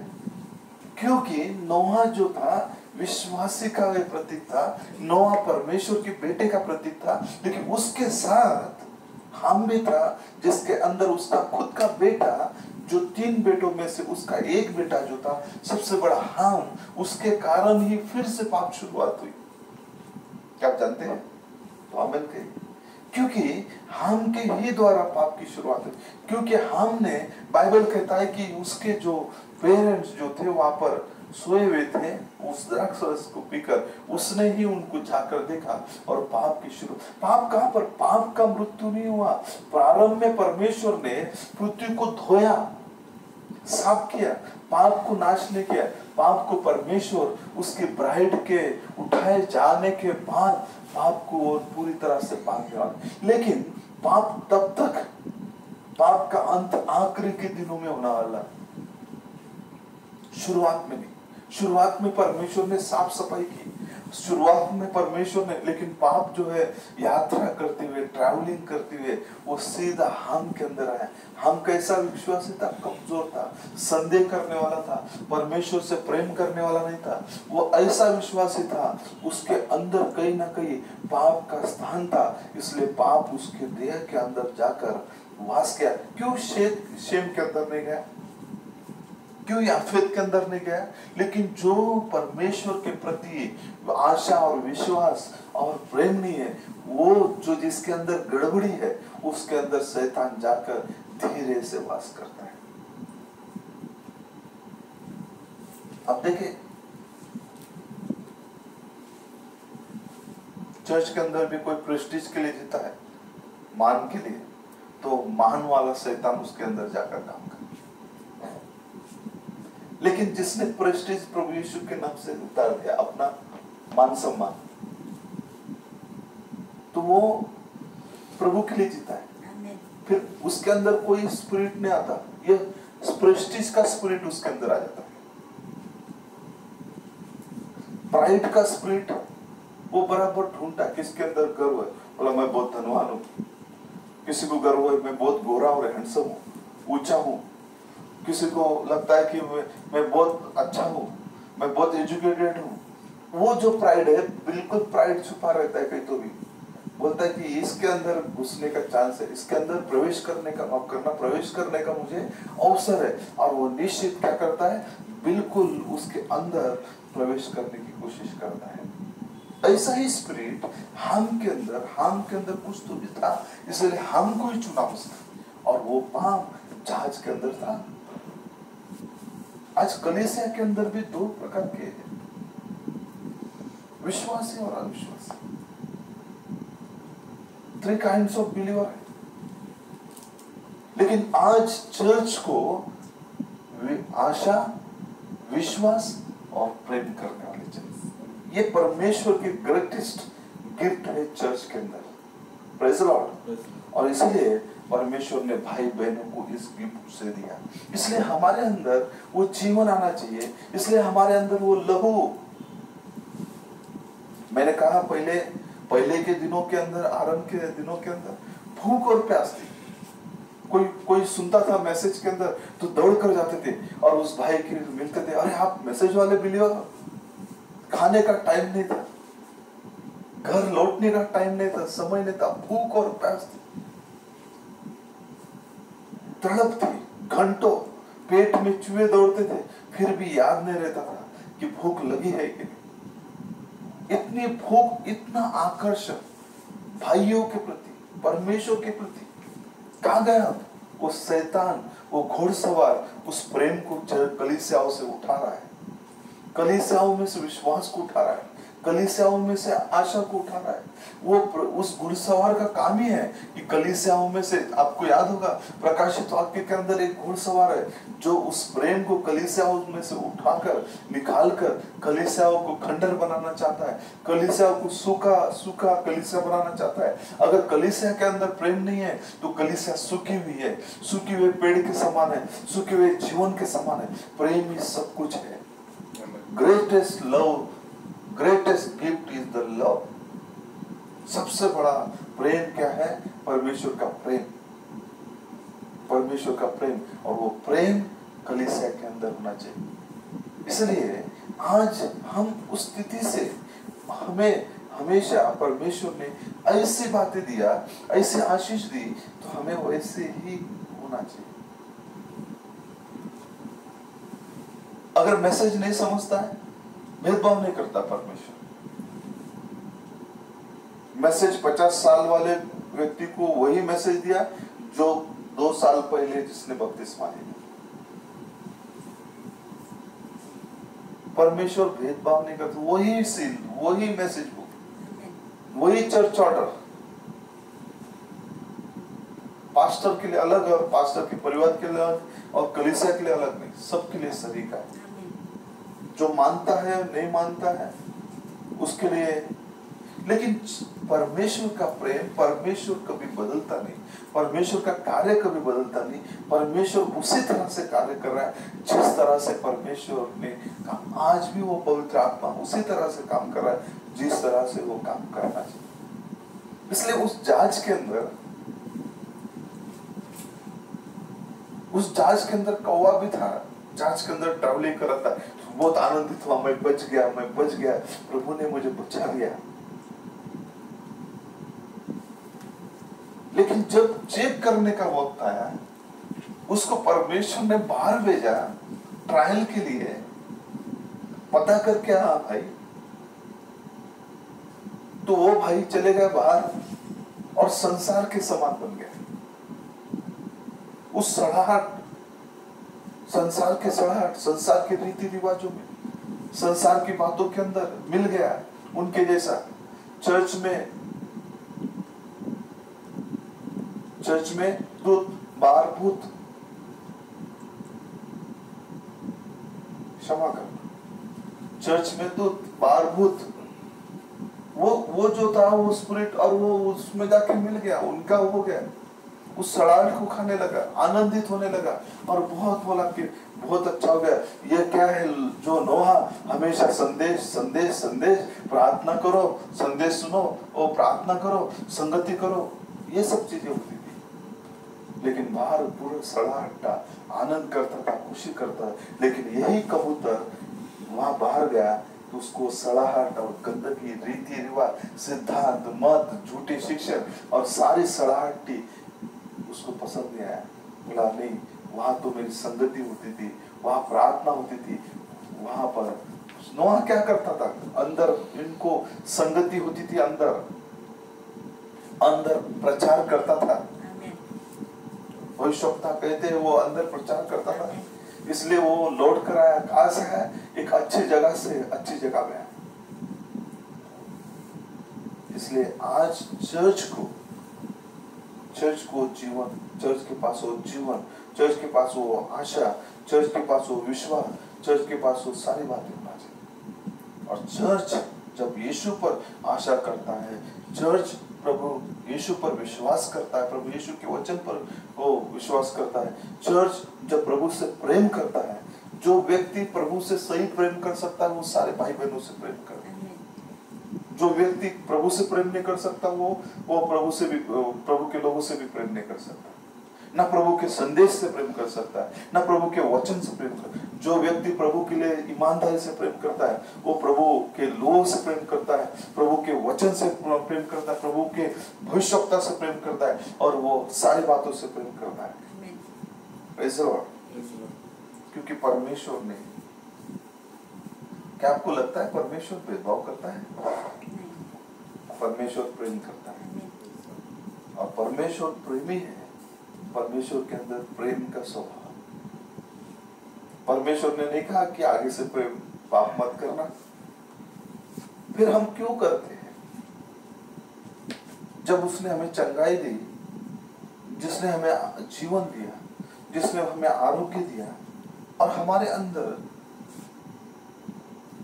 क्योंकि नोहा जो था विश्वासी का वे प्रतीक था, नोहा परमेश्वर के बेटे का प्रतीक था, लेकिन उसके साथ हाम भी था जिसके अंदर उसका खुद का बेटा, जो 3 बेटों में से उसका एक बेटा जो था सबसे बड़ा हाम, उसके कारण ही फिर से पाप शुरुआत हुई। क्या आप जानते हैं? तो आमीन कहिए। क्योंकि हाम के ही द्वारा पाप की शुरुआत हुई, क्योंकि हाम ने, बाइबल कहता है कि उसके जो पेरेंट्स जो थे वहां पर सोए हुए थे, उस द्राक्ष रस को पीकर उसने ही उनको जाकर देखा और पाप की शुरू। पाप कहां पर? पाप का मृत्यु नहीं हुआ। प्रारंभ में परमेश्वर ने पृथ्वी को धोया, साफ किया, पाप को नाश नहीं किया। पाप को परमेश्वर उसके ब्राइड के उठाए जाने के बाद पाप को और पूरी तरह से पाप किया। लेकिन पाप तब तक, पाप का अंत आखिरी के दिनों में होने वाला, शुरुआत में नहीं। शुरुआत में परमेश्वर ने साफ सफाई की, शुरुआत में परमेश्वर ने, लेकिन पाप जो है यात्रा करते हुए, ट्रैवलिंग करते हुए वो सीधा हम के अंदर आया। हम कैसा विश्वासी था? कमजोर था, संदेह करने वाला था, परमेश्वर से प्रेम करने वाला नहीं था। वो ऐसा विश्वासी था, उसके अंदर कहीं ना कहीं पाप का स्थान था, इसलिए पाप उसके देह के अंदर जाकर वास किया। क्यों शेम के अंदर नहीं गया? क्यों याफेत के अंदर नहीं गया? लेकिन जो परमेश्वर के प्रति आशा और विश्वास और प्रेम नहीं है, वो जो जिसके अंदर गड़बड़ी है, उसके अंदर शैतान जाकर धीरे से वास करता है। अब देखिए, चर्च के अंदर भी कोई प्रेस्टीज के लिए जीता है, मान के लिए, तो मान वाला शैतान उसके अंदर जाकर काम करता है। लेकिन जिसने प्रेस्टीज प्रभु यीशु के नाम से उतार दिया, अपना मान सम्मान, तो वो प्रभु के लिए जीता है। फिर उसके अंदर कोई स्पिरिट नहीं आता, ये प्रेस्टीज का स्पिरिट उसके अंदर आ जाता है। प्राइड का स्पिरिट वो बराबर ढूंढता है, किसके अंदर गर्व है, बोला मैं बहुत धनवान हूं। किसी को गर्व है मैं बहुत गोरा और हैंडसम हूं, ऊंचा हूं। किसी को लगता है कि मैं बहुत अच्छा हूं, मैं बहुत एजुकेटेड हूं। वो जो प्राइड है, बिल्कुल प्राइड छुपा रहता है कहीं तो भी। बोलता है कि इसके अंदर घुसने का चांस है, इसके अंदर प्रवेश करने का, माफ करना, प्रवेश करने का मुझे अवसर है। और वो निश्चित क्या करता है? बिल्कुल उसके अंदर प्रवेश करने की कोशिश करता है। ऐसा ही स्पिरिट हम के अंदर कुछ तो भी था, इसलिए हमको ही चुना उसने, और वो पाप जहाज के अंदर था। आज कलीसिया के अंदर भी 2 प्रकार के हैं, विश्वासी और अविश्वासी। 3 काइंड्स ऑफ बिलीवर है। लेकिन आज चर्च को आशा, विश्वास और प्रेम करने वाली चर्च, ये परमेश्वर की ग्रेटेस्ट गिफ्ट है चर्च के अंदर। Praise the Lord. और इसलिए परमेश्वर ने भाई बहनों को इस गिफ्ट से दिया, इसलिए हमारे अंदर वो जीवन आना चाहिए, इसलिए हमारे अंदर वो लहू। मैंने कहा पहले के दिनों के अंदर, आरंभ के दिनों के अंदर भूख और प्यास थी। कोई सुनता था मैसेज के अंदर तो दौड़ कर जाते थे और उस भाई के मिलते थे, अरे आप मैसेज वाले बिलीवर। खाने का टाइम नहीं था, घर लौटने का टाइम नहीं था, समय नहीं था, भूख और प्यास थी, तड़प थी, घंटों पेट में चूहे दौड़ते थे, फिर भी याद नहीं रहता था कि भूख लगी है कि नहीं। इतनी भूख, इतना आकर्षण भाइयों के प्रति, परमेश्वर के प्रति, कहां गया वो शैतान? वो घोड़सवार उस प्रेम को कलीसियाओं से उठा रहा है, कलीसियाओं में से विश्वास को उठा रहा है, कलीसियाओं में से आशा को उठा रहा है। वो उस घुड़सवार का काम ही है कि कलीसियाओं में से, आपको याद होगा प्रकाशित वाक्य के अंदर एक घुड़सवार है जो उस प्रेम को कलीसियाओं में से उठाकर, निकालकर कलीसियाओं को खंडर बनाना चाहता है, कलीसियाओं को सूखा कलीसिया बनाना चाहता है। अगर कलीसिया के अंदर प्रेम नहीं है तो कलीसिया सूखी हुई है, सूखे हुए पेड़ के समान है, सूखे हुए जीवन के समान है। प्रेम ही सब कुछ है। Greatest gift is the love. सबसे बड़ा प्रेम क्या है? परमेश्वर का प्रेम, परमेश्वर का प्रेम, और वो प्रेम कलीसिया के अंदर होना चाहिए। इसलिए आज हम उस स्थिति से, हमें हमेशा परमेश्वर ने ऐसी बातें दिया, ऐसी आशीष दी, तो हमें वैसे ही होना चाहिए। अगर मैसेज नहीं समझता है, भेदभाव नहीं करता परमेश्वर। मैसेज 50 साल वाले व्यक्ति को वही मैसेज दिया जो 2 साल पहले जिसने बपतिस्मा लिया। परमेश्वर भेदभाव नहीं करता, वही सील, वही मैसेज बुक, वही चर्च ऑर्डर। पास्टर के लिए अलग और पास्टर के परिवार के लिए अलग और कलीसिया के लिए अलग नहीं, सबके लिए सही का है। जो मानता है नहीं मानता है उसके लिए। लेकिन परमेश्वर का प्रेम, परमेश्वर कभी बदलता नहीं, परमेश्वर का कार्य कभी बदलता नहीं। परमेश्वर उसी तरह से कार्य कर रहा है जिस तरह से परमेश्वर ने काम, आज भी वो पवित्र आत्मा उसी तरह से काम कर रहा है जिस तरह से वो काम करना चाहिए। इसलिए उस जहाज के अंदर, उस जहाज के अंदर कौवा भी था, जहाज के अंदर ट्रैवलिंग कर रहा था, बहुत आनंदित हुआ, मैं बच गया, मैं बच गया, प्रभु ने मुझे बचा लिया। लेकिन जब चेक करने का वक्त आया, उसको परमेश्वर ने बाहर भेजा ट्रायल के लिए, पता करके आ भाई, तो वो भाई चले गए बाहर और संसार के समान बन गया। उस सड़ाहट, संसार के सड़ाहट, संसार के रीति रिवाजों में, संसार की बातों के अंदर मिल गया उनके जैसा। चर्च में दूत, बाहर भूत, क्षमा करना, चर्च में दूत, बाहर भूत, वो जो था वो स्पिरिट, और वो उसमें जाके मिल गया, उनका हो गया, उस सड़ाहट को खाने लगा, आनंदित होने लगा, और बहुत बोला कि बहुत अच्छा हो गया। ये क्या है जो नोहा हमेशा संदेश संदेश संदेश, प्रार्थना करो, संदेश सुनो, और प्रार्थना करो, संगति करो, ये सब चीजें होती थी। लेकिन बाहर पूरा सड़ाहटा, आनंद करता था, खुशी करता। लेकिन यही कबूतर वहां बाहर गया तो उसको सड़ाहट और गंदगी, रीति रिवाज, सिद्धांत, मत, झूठी शिक्षण और सारी सड़ाहटी उसको पसंद नहीं आया। बोला नहीं, वहां तो मेरी संगति होती थी, वहां प्रार्थना होती थी, वहां पर नोहा क्या करता था, अंदर इनको संगति होती थी, अंदर अंदर प्रचार करता था। भविष्यवक्ता कहते हैं वो अंदर प्रचार करता था, इसलिए वो लौट कर आया। कहां से है? एक अच्छी जगह से अच्छी जगह में आया। इसलिए आज चर्च को जीवन, चर्च के पास हो जीवन, चर्च के पास हो आशा, चर्च के पास हो विश्वास, चर्च के पास हो सारी बातें होना चाहिए। और चर्च जब यीशु पर आशा करता है, चर्च प्रभु यीशु पर विश्वास करता है, प्रभु यीशु के वचन पर वो विश्वास करता है, चर्च जब प्रभु से प्रेम करता है, जो व्यक्ति प्रभु से सही प्रेम कर सकता है वो सारे भाई बहनों से प्रेम करता है। जो व्यक्ति प्रभु से प्रेम नहीं कर सकता वो प्रभु से भी, प्रभु के लोगों से भी प्रेम नहीं कर सकता, ना प्रभु के संदेश से प्रेम कर सकता है, ना प्रभु के वचन से प्रेम कर। जो व्यक्ति प्रभु के लिए ईमानदारी से प्रेम करता है वो प्रभु के लोगों से प्रेम करता है, प्रभु के वचन से प्रेम करता है, प्रभु के भविष्यवक्ता से प्रेम करता है, और वो सारी बातों से प्रेम करता है। Praise the Lord. क्योंकि परमेश्वर ने, क्या आपको लगता है परमेश्वर भेदभाव करता है? परमेश्वर प्रेम करता है, और परमेश्वर प्रेमी है। परमेश्वर के अंदर प्रेम का स्वभाव। परमेश्वर ने नहीं कहा कि आगे से प्रेम पाप मत करना। फिर हम क्यों करते हैं? जब उसने हमें चंगाई दी, जिसने हमें जीवन दिया, जिसने हमें आरोग्य दिया, और हमारे अंदर,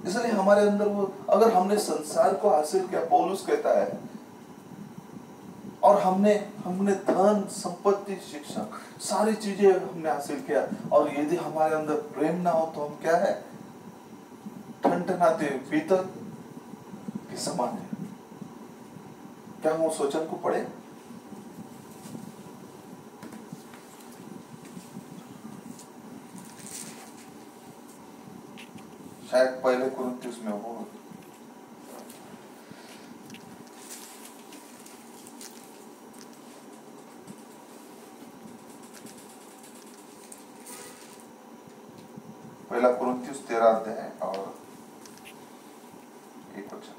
इसलिए हमारे अंदर वो, अगर हमने संसार को हासिल किया, पौलुस कहता है, और हमने धन, संपत्ति, शिक्षा, सारी चीजें हमने हासिल किया, और यदि हमारे अंदर प्रेम ना हो तो हम क्या है? ठनठनाते पीतल के समान है। क्या हम उस वचन को पढ़े? शायद पहले कुरिन्थियों में हो। पहला कुरिन्थियों 13 अध्याय और 1 वचन।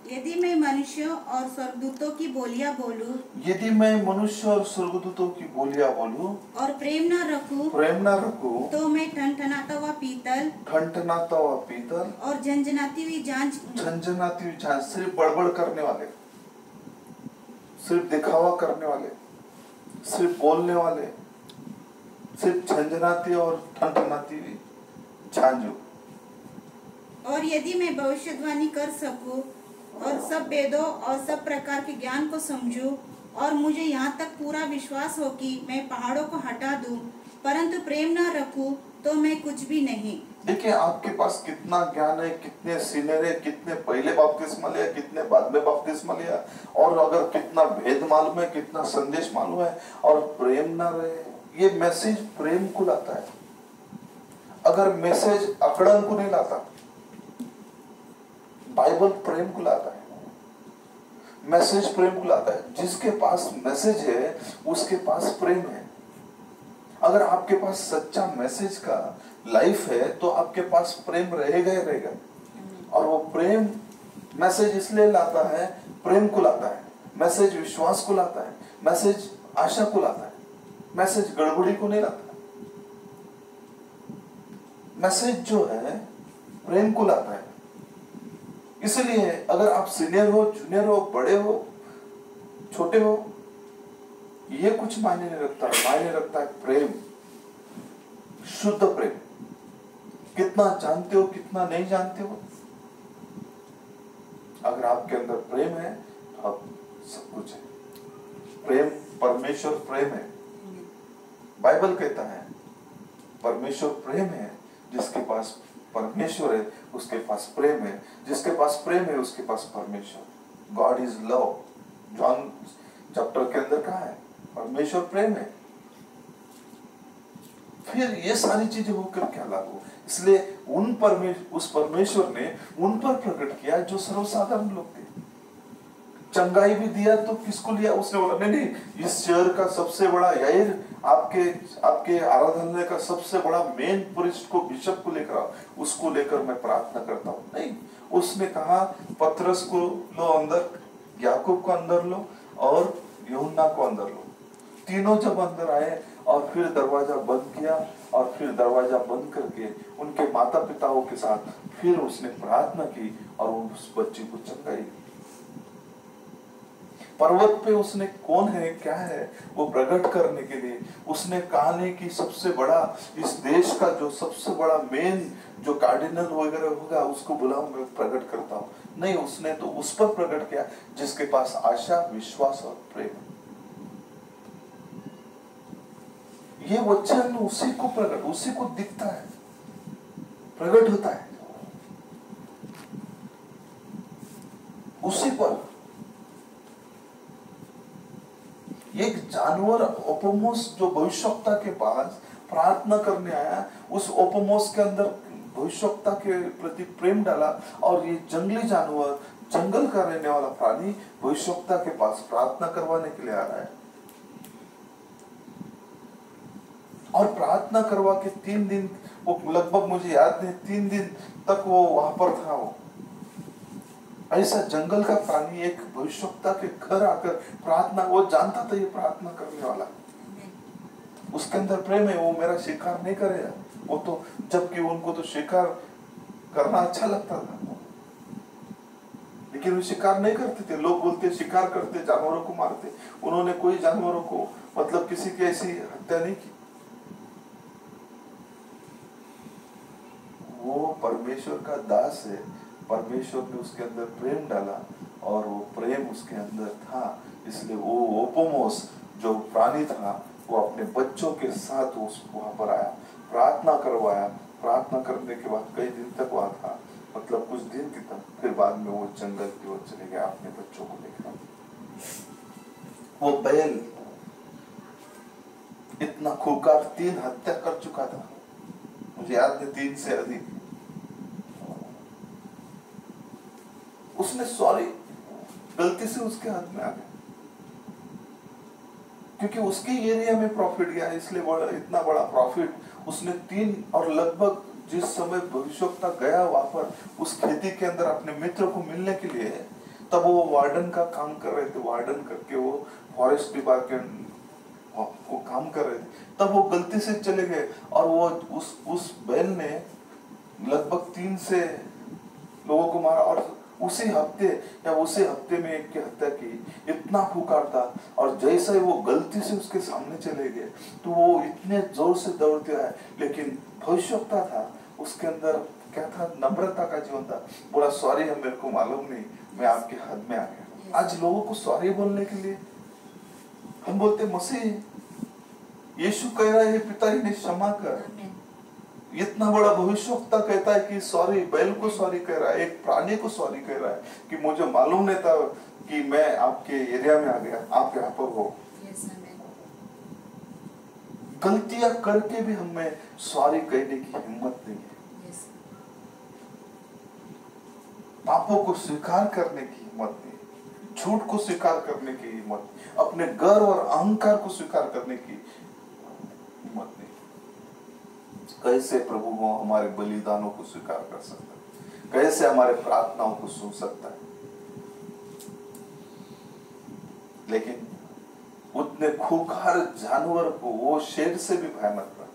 यदि मैं मनुष्यों और स्वर्गदूतों की बोलियां बोलूं, यदि मैं मनुष्य और स्वर्गदूतों की बोलियां बोलूं और प्रेम न रखूं, तो मैं ठनठनाता हुआ पीतल और झंझनाती हुई झांझ, सिर्फ बड़बड़ करने वाले, सिर्फ दिखावा करने वाले, सिर्फ बोलने वाले, सिर्फ झंझनाती और ठनठनाती हुई झांझ। और यदि मैं भविष्यवाणी कर सकूं और सब वेदों और सब प्रकार के ज्ञान को समझूं, और मुझे यहाँ तक पूरा विश्वास हो कि मैं पहाड़ों को हटा दूं, परंतु प्रेम न रखूं, तो मैं कुछ भी नहीं। देखिए आपके पास कितना ज्ञान है, कितने सीनियर है, कितने पहले बपतिस्मा लिया, कितने बाद में बपतिस्मा लिया, और अगर कितना भेद मालूम है, कितना संदेश मालूम है, और प्रेम ना रहे। ये मैसेज प्रेम को लाता है। अगर मैसेज अकड़न को नहीं लाता, बाइबल प्रेम को लाता है, मैसेज प्रेम को लाता है। जिसके पास मैसेज है उसके पास प्रेम है। अगर आपके पास सच्चा मैसेज का लाइफ है तो आपके पास प्रेम रहेगा ही रहेगा। और वो प्रेम मैसेज इसलिए लाता है, प्रेम को लाता है, मैसेज विश्वास को लाता है, मैसेज आशा को लाता है, मैसेज गड़बड़ी को नहीं लाता। मैसेज जो है प्रेम को लाता है। इसलिए अगर आप सीनियर हो, जूनियर हो, बड़े हो, छोटे हो, ये कुछ मायने नहीं रखता। मायने रखता है प्रेम, शुद्ध प्रेम। कितना जानते हो, कितना नहीं जानते हो, अगर आपके अंदर प्रेम है तो आप सब कुछ है। प्रेम, परमेश्वर प्रेम है। बाइबल कहता है परमेश्वर प्रेम है। जिसके पास परमेश्वर है उसके पास प्रेम है, जिसके पास प्रेम है उसके पास परमेश्वर। God is love. John chapter के अंदर कहा है परमेश्वर प्रेम है। फिर ये सारी चीजें होकर क्या लागू? इसलिए उस परमेश्वर ने उन पर प्रकट किया जो सर्वसाधारण लोग थे। चंगाई भी दिया तो किसको लिया? उसने बोला नहीं नहीं, इस शहर का सबसे बड़ा याईर, आपके आराधना का सबसे बड़ा मेन प्रीस्ट को, बिशप को लेकर आओ, उसको लेकर मैं प्रार्थना करता हूँ। नहीं, उसने कहा पतरस को लो अंदर, याकूब को अंदर लो और यूहन्ना को अंदर लो। तीनों जब अंदर आए और फिर दरवाजा बंद किया, और फिर दरवाजा बंद करके उनके माता पिताओं के साथ फिर उसने प्रार्थना की और उस बच्चे को चंगाई। पर्वत पे उसने कौन है, क्या है, वो प्रकट करने के लिए उसने कहानी की सबसे बड़ा, इस देश का जो सबसे बड़ा मेन जो कार्डिनल वगैरह होगा उसको बुलाऊं, मैं प्रकट करता हूँ। नहीं, उसने तो उस पर प्रकट किया जिसके पास आशा, विश्वास और प्रेम। ये वचन उसी को प्रकट, उसी को दिखता है, प्रकट होता है उसी पर। एक जानवर ओपोमोस जो भविष्यवक्ता के पास प्रार्थना करने आया, उस ओपोमोस के अंदर भविष्यवक्ता के प्रति प्रेम डाला, और ये जंगली जानवर, जंगल का रहने वाला प्राणी भविष्यवक्ता के पास प्रार्थना करवाने के लिए आ रहा है। और प्रार्थना करवा के 3 दिन, वो लगभग मुझे याद नहीं, 3 दिन तक वो वहां पर था। वो ऐसा जंगल का प्राणी एक भविष्यवक्ता के घर आकर प्रार्थना, वो जानता था ये प्रार्थना करने वाला, उसके अंदर प्रेम है, वो मेरा शिकार नहीं करेगा। वो तो, जबकि उनको तो शिकार करना अच्छा लगता था, लेकिन वो शिकार नहीं करते थे। लोग बोलते शिकार करते, जानवरों को मारते। उन्होंने कोई जानवरों को, मतलब किसी की ऐसी हत्या नहीं की। वो परमेश्वर का दास है, परमेश्वर ने उसके अंदर प्रेम डाला और वो प्रेम उसके अंदर था, इसलिए वो ओपोमोस जो प्राणी था वो अपने बच्चों के साथ उस वहां पर आया, प्रार्थना करवाया। प्रार्थना करने के बाद कई दिन तक वहां था, मतलब कुछ दिन की तक। फिर बाद में वो जंगल की ओर चले गया अपने बच्चों को लेकर। वो बैल इतना खूंखार 3 हत्या कर चुका था, मुझे याद है 3 से अधिक। उसने सॉरी गलती से उसके हाथ में आ गया, क्योंकि उसके एरिया में प्रॉफिट गया, इसलिए इतना बड़ा प्रॉफिट उसने 3 और लगभग जिस समय भविष्यवक्ता गया वहां पर उस खेती के अंदर अपने मित्र को मिलने के लिए, तब वो वार्डन का काम कर रहे थे, वार्डन करके वो फॉरेस्ट डिपार्टमेंट वो काम कर रहे थे, तब वो गलती से चले गए और वो उस बैल ने लगभग 3 से लोगों को मारा और उसी हफ्ते में एक की हत्या की। इतना खूंखार था, और जैसे ही वो गलती से उसके सामने चले गए तो वो इतने जोर से दौड़ते आए, लेकिन भविष्यवक्ता था, उसके अंदर क्या था, नम्रता का जीवन था। बोला सॉरी है, मेरे को मालूम नहीं, मैं आपके हद में आ गया। आज लोगों को सॉरी बोलने के लिए हम बोलते मसीह, यीशु कह रहा है पिता इन्हें क्षमा कर। इतना बड़ा भविष्यवक्ता कहता है कि सॉरी, बैल को सॉरी कह रहा है, एक प्राणी को सॉरी कह रहा है कि मुझे मालूम नहीं था कि मैं आपके एरिया में आ गया, आप यहाँ पर हो। गलतियां करके भी हमें सॉरी कहने की हिम्मत नहीं है, पापों को स्वीकार करने की हिम्मत नहीं, झूठ को स्वीकार करने की हिम्मत, अपने गर्व और अहंकार को स्वीकार करने की हिम्मत नहीं। कैसे प्रभु वो हमारे बलिदानों को स्वीकार कर सकता है, कैसे हमारे प्रार्थनाओं को सुन सकता है। लेकिन उतने खूंखार जानवर को वो शेर से भी भयानक था,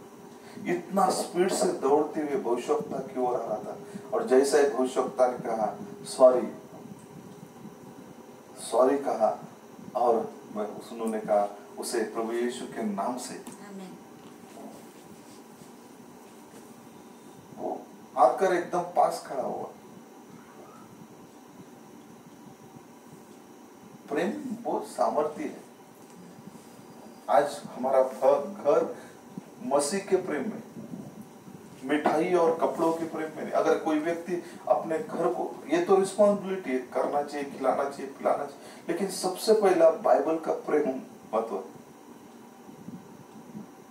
इतना स्पीड से दौड़ते हुए भविष्यवक्ता की ओर आ रहा था, और जैसा ही भविष्यवक्ता ने कहा सॉरी कहा, और उन्होंने कहा उसे प्रभु यीशु के नाम से, वो आकर एकदम पास खड़ा हुआ। प्रेम बहुत सामर्थ्य है। आज हमारा घर मसीह के प्रेम में, मिठाई और कपड़ों के प्रेम में नहीं। अगर कोई व्यक्ति अपने घर को, ये तो रिस्पॉन्सिबिलिटी है, करना चाहिए, खिलाना चाहिए, पिलाना चाहिए, लेकिन सबसे पहला बाइबल का प्रेम महत्व।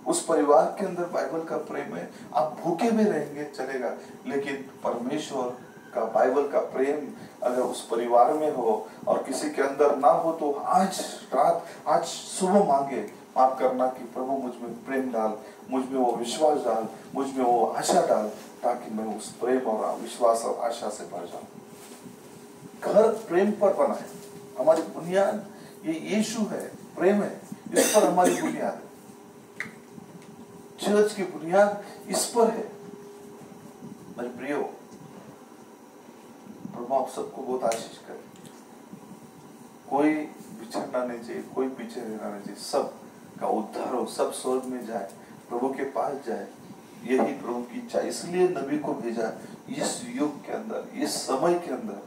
उस परिवार के अंदर बाइबल का प्रेम है, आप भूखे भी रहेंगे चलेगा, लेकिन परमेश्वर का बाइबल का प्रेम अगर उस परिवार में हो और किसी के अंदर ना हो, तो आज सुबह मांगे, माफ करना कि प्रभु मुझ में प्रेम डाल, मुझ में वो विश्वास डाल, मुझ में वो आशा डाल, ताकि मैं उस प्रेम और विश्वास और आशा से भर जाऊं। घर प्रेम पर बना है, हमारी बुनियाद ये यीशु है, प्रेम है, इस पर हमारी बुनियाद है। चर्च की बुनियाद इस पर है। मेरे प्रियो, प्रभु आप सबको बहुत आशीष करे। कोई बिछड़ना नहीं चाहिए, कोई पीछे रहना नहीं चाहिए, सब का उद्धार हो, सब स्वर्ग में जाए, प्रभु के पास जाए, यही प्रभु की इच्छा। इसलिए नबी को भेजा इस युग के अंदर, इस समय के अंदर,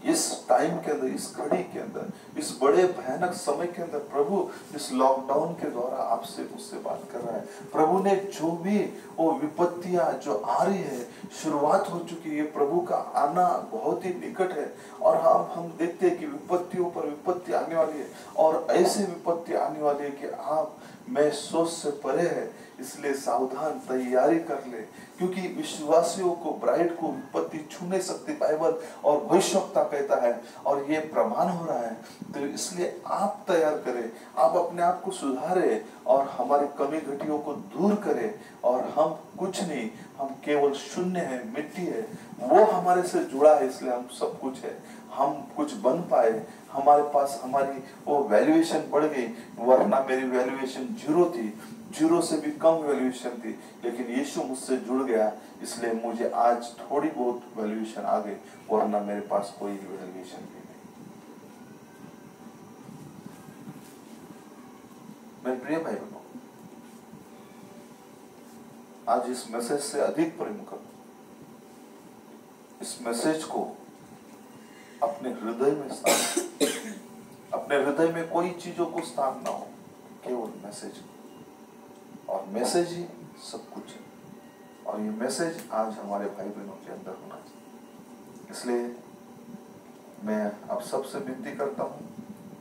इस टाइम के अंदर, इस घड़ी के अंदर, इस बड़े भयानक समय के अंदर प्रभु इस लॉकडाउन के द्वारा आपसे मुझसे बात कर रहा है। प्रभु ने जो भी वो विपत्तियां जो आ रही है, शुरुआत हो चुकी है, प्रभु का आना बहुत ही निकट है, और हम देखते हैं कि विपत्तियों पर विपत्ति आने वाली है, और ऐसे विपत्ति आने वाली है कि आप मैं सोच से परे है। इसलिए सावधान, तैयारी कर ले, क्योंकि विश्वासियों को, ब्राइड को विपत्ति छू नहीं सकती, बाइबल और भविष्यवक्ता कहता है, और ये प्रमाण हो रहा है। तो इसलिए आप तैयार करें, आप अपने आप को सुधारें और हमारी कमी घटियों को दूर करें। और हम कुछ नहीं, हम केवल शून्य है, मिट्टी है, वो हमारे से जुड़ा है, इसलिए हम सब कुछ है। हम कुछ बन पाए, हमारे पास हमारी वो वैल्यूएशन बढ़ गई, वरना मेरी वैल्यूएशन 0 थी, 0 से भी कम वैल्यूएशन थी, लेकिन यीशु मुझसे जुड़ गया, इसलिए मुझे आज थोड़ी बहुत वैल्यूएशन आ गई, वरना मेरे पास कोई वैल्यूएशन भी नहीं। मेरे प्रिय भाई बहनों, आज इस मैसेज से अधिक प्रेम करो, इस मैसेज को अपने हृदय में स्थान, अपने हृदय में कोई चीजों को स्थान ना हो, केवल मैसेज, और मैसेज ही सब कुछ है। और ये मैसेज आज हमारे भाई बहनों के अंदर होना चाहिए। इसलिए मैं आप सबसे विनती करता हूँ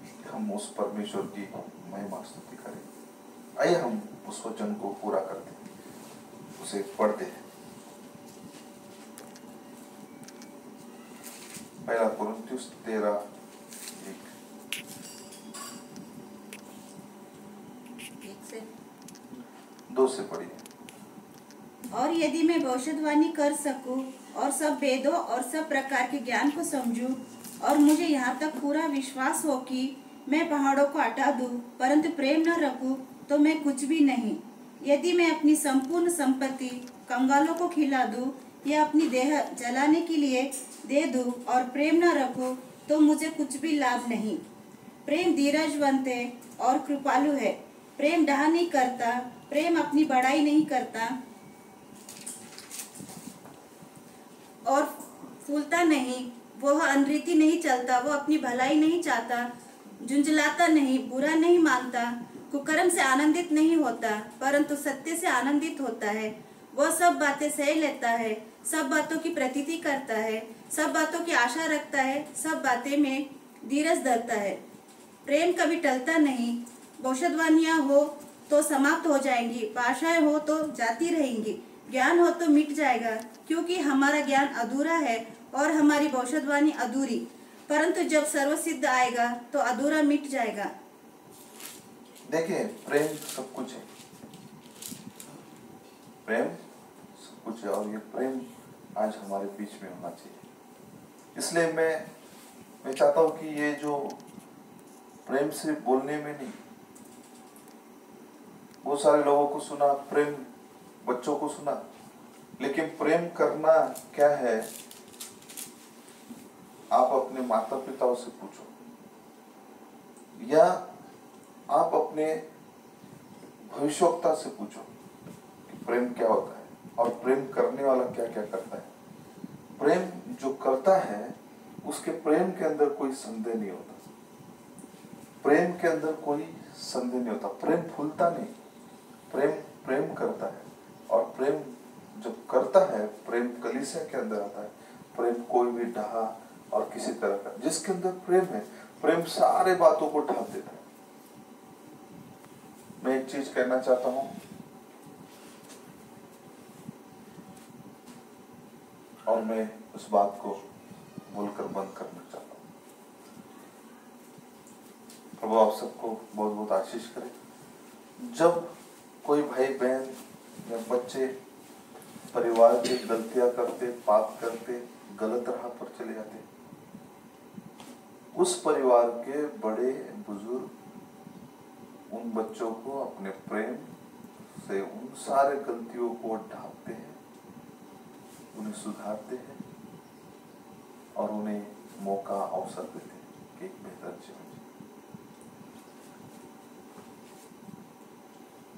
कि हम उस परमेश्वर की महिमा स्तुति करें। आइए हम उस वचन को पूरा करते हैं, उसे पढ़ते हैं। पहला कुरिन्थियोस 13:1। एक से 2 से पढ़िए। और यदि मैं भविष्यवाणी कर सकूं और सब वेदों और सब प्रकार के ज्ञान को समझूं और मुझे यहाँ तक पूरा विश्वास हो कि मैं पहाड़ों को हटा दूं, परंतु प्रेम न रखूं तो मैं कुछ भी नहीं। यदि मैं अपनी संपूर्ण संपत्ति कंगालों को खिला दूं या अपनी देह जलाने के लिए दे दूं और प्रेम न रखूं तो मुझे कुछ भी लाभ नहीं। प्रेम धीरजवंत है और कृपालु है। प्रेम डाह नहीं करता, प्रेम अपनी बड़ाई नहीं करता और फूलता नहीं, वह अनरीति नहीं चलता, वह अपनी भलाई नहीं चाहता, झुंझलाता नहीं, बुरा नहीं मानता, कुकर्म से आनंदित नहीं होता, परंतु सत्य से आनंदित होता है। वह सब बातें सह लेता है, सब बातों की प्रतीति करता है, सब बातों की आशा रखता है, सब बातें में धीरज धरता है। प्रेम कभी टलता नहीं। भविष्यवाणियां हो तो समाप्त हो जाएंगी, भाषाएं हो तो जाती रहेंगी, ज्ञान हो तो मिट जाएगा, क्योंकि हमारा ज्ञान अधूरा है और हमारी भविष्यवाणी अधूरी। परंतु जब सर्वसिद्ध आएगा तो अधूरा मिट जाएगा। देखिए, प्रेम सब कुछ है। प्रेम सब कुछ है और ये प्रेम आज हमारे बीच में होना चाहिए। इसलिए मैं चाहता हूं कि ये जो प्रेम से बोलने में नहीं, बहुत सारे लोगों को सुना प्रेम, बच्चों को सुना, लेकिन प्रेम करना क्या है आप अपने माता पिताओं से पूछो, या आप अपने भविष्यवक्ता से पूछो कि प्रेम क्या होता है और प्रेम करने वाला क्या क्या करता है। प्रेम जो करता है उसके प्रेम के अंदर कोई संदेह नहीं होता, प्रेम के अंदर कोई संदेह नहीं होता। प्रेम फूलता नहीं, प्रेम प्रेम करता है। और प्रेम जब करता है, प्रेम कलीसिया के अंदर आता है। प्रेम कोई भी ढहा और किसी तरह का, जिसके अंदर प्रेम है, प्रेम सारे बातों को ढांप देता है। मैं एक चीज कहना चाहता हूं और मैं उस बात को बोलकर बंद करना चाहता हूं। प्रभु आप सबको बहुत बहुत आशीष करे। जब कोई भाई बहन या बच्चे परिवार की गलतियां करते, पाप करते, गलत राह पर चले जाते, उस परिवार के बड़े बुजुर्ग उन बच्चों को अपने प्रेम से उन सारे गलतियों को ढांपते हैं, उन्हें सुधारते हैं और उन्हें मौका अवसर देते हैं कि एक बेहतर जीवन जिए।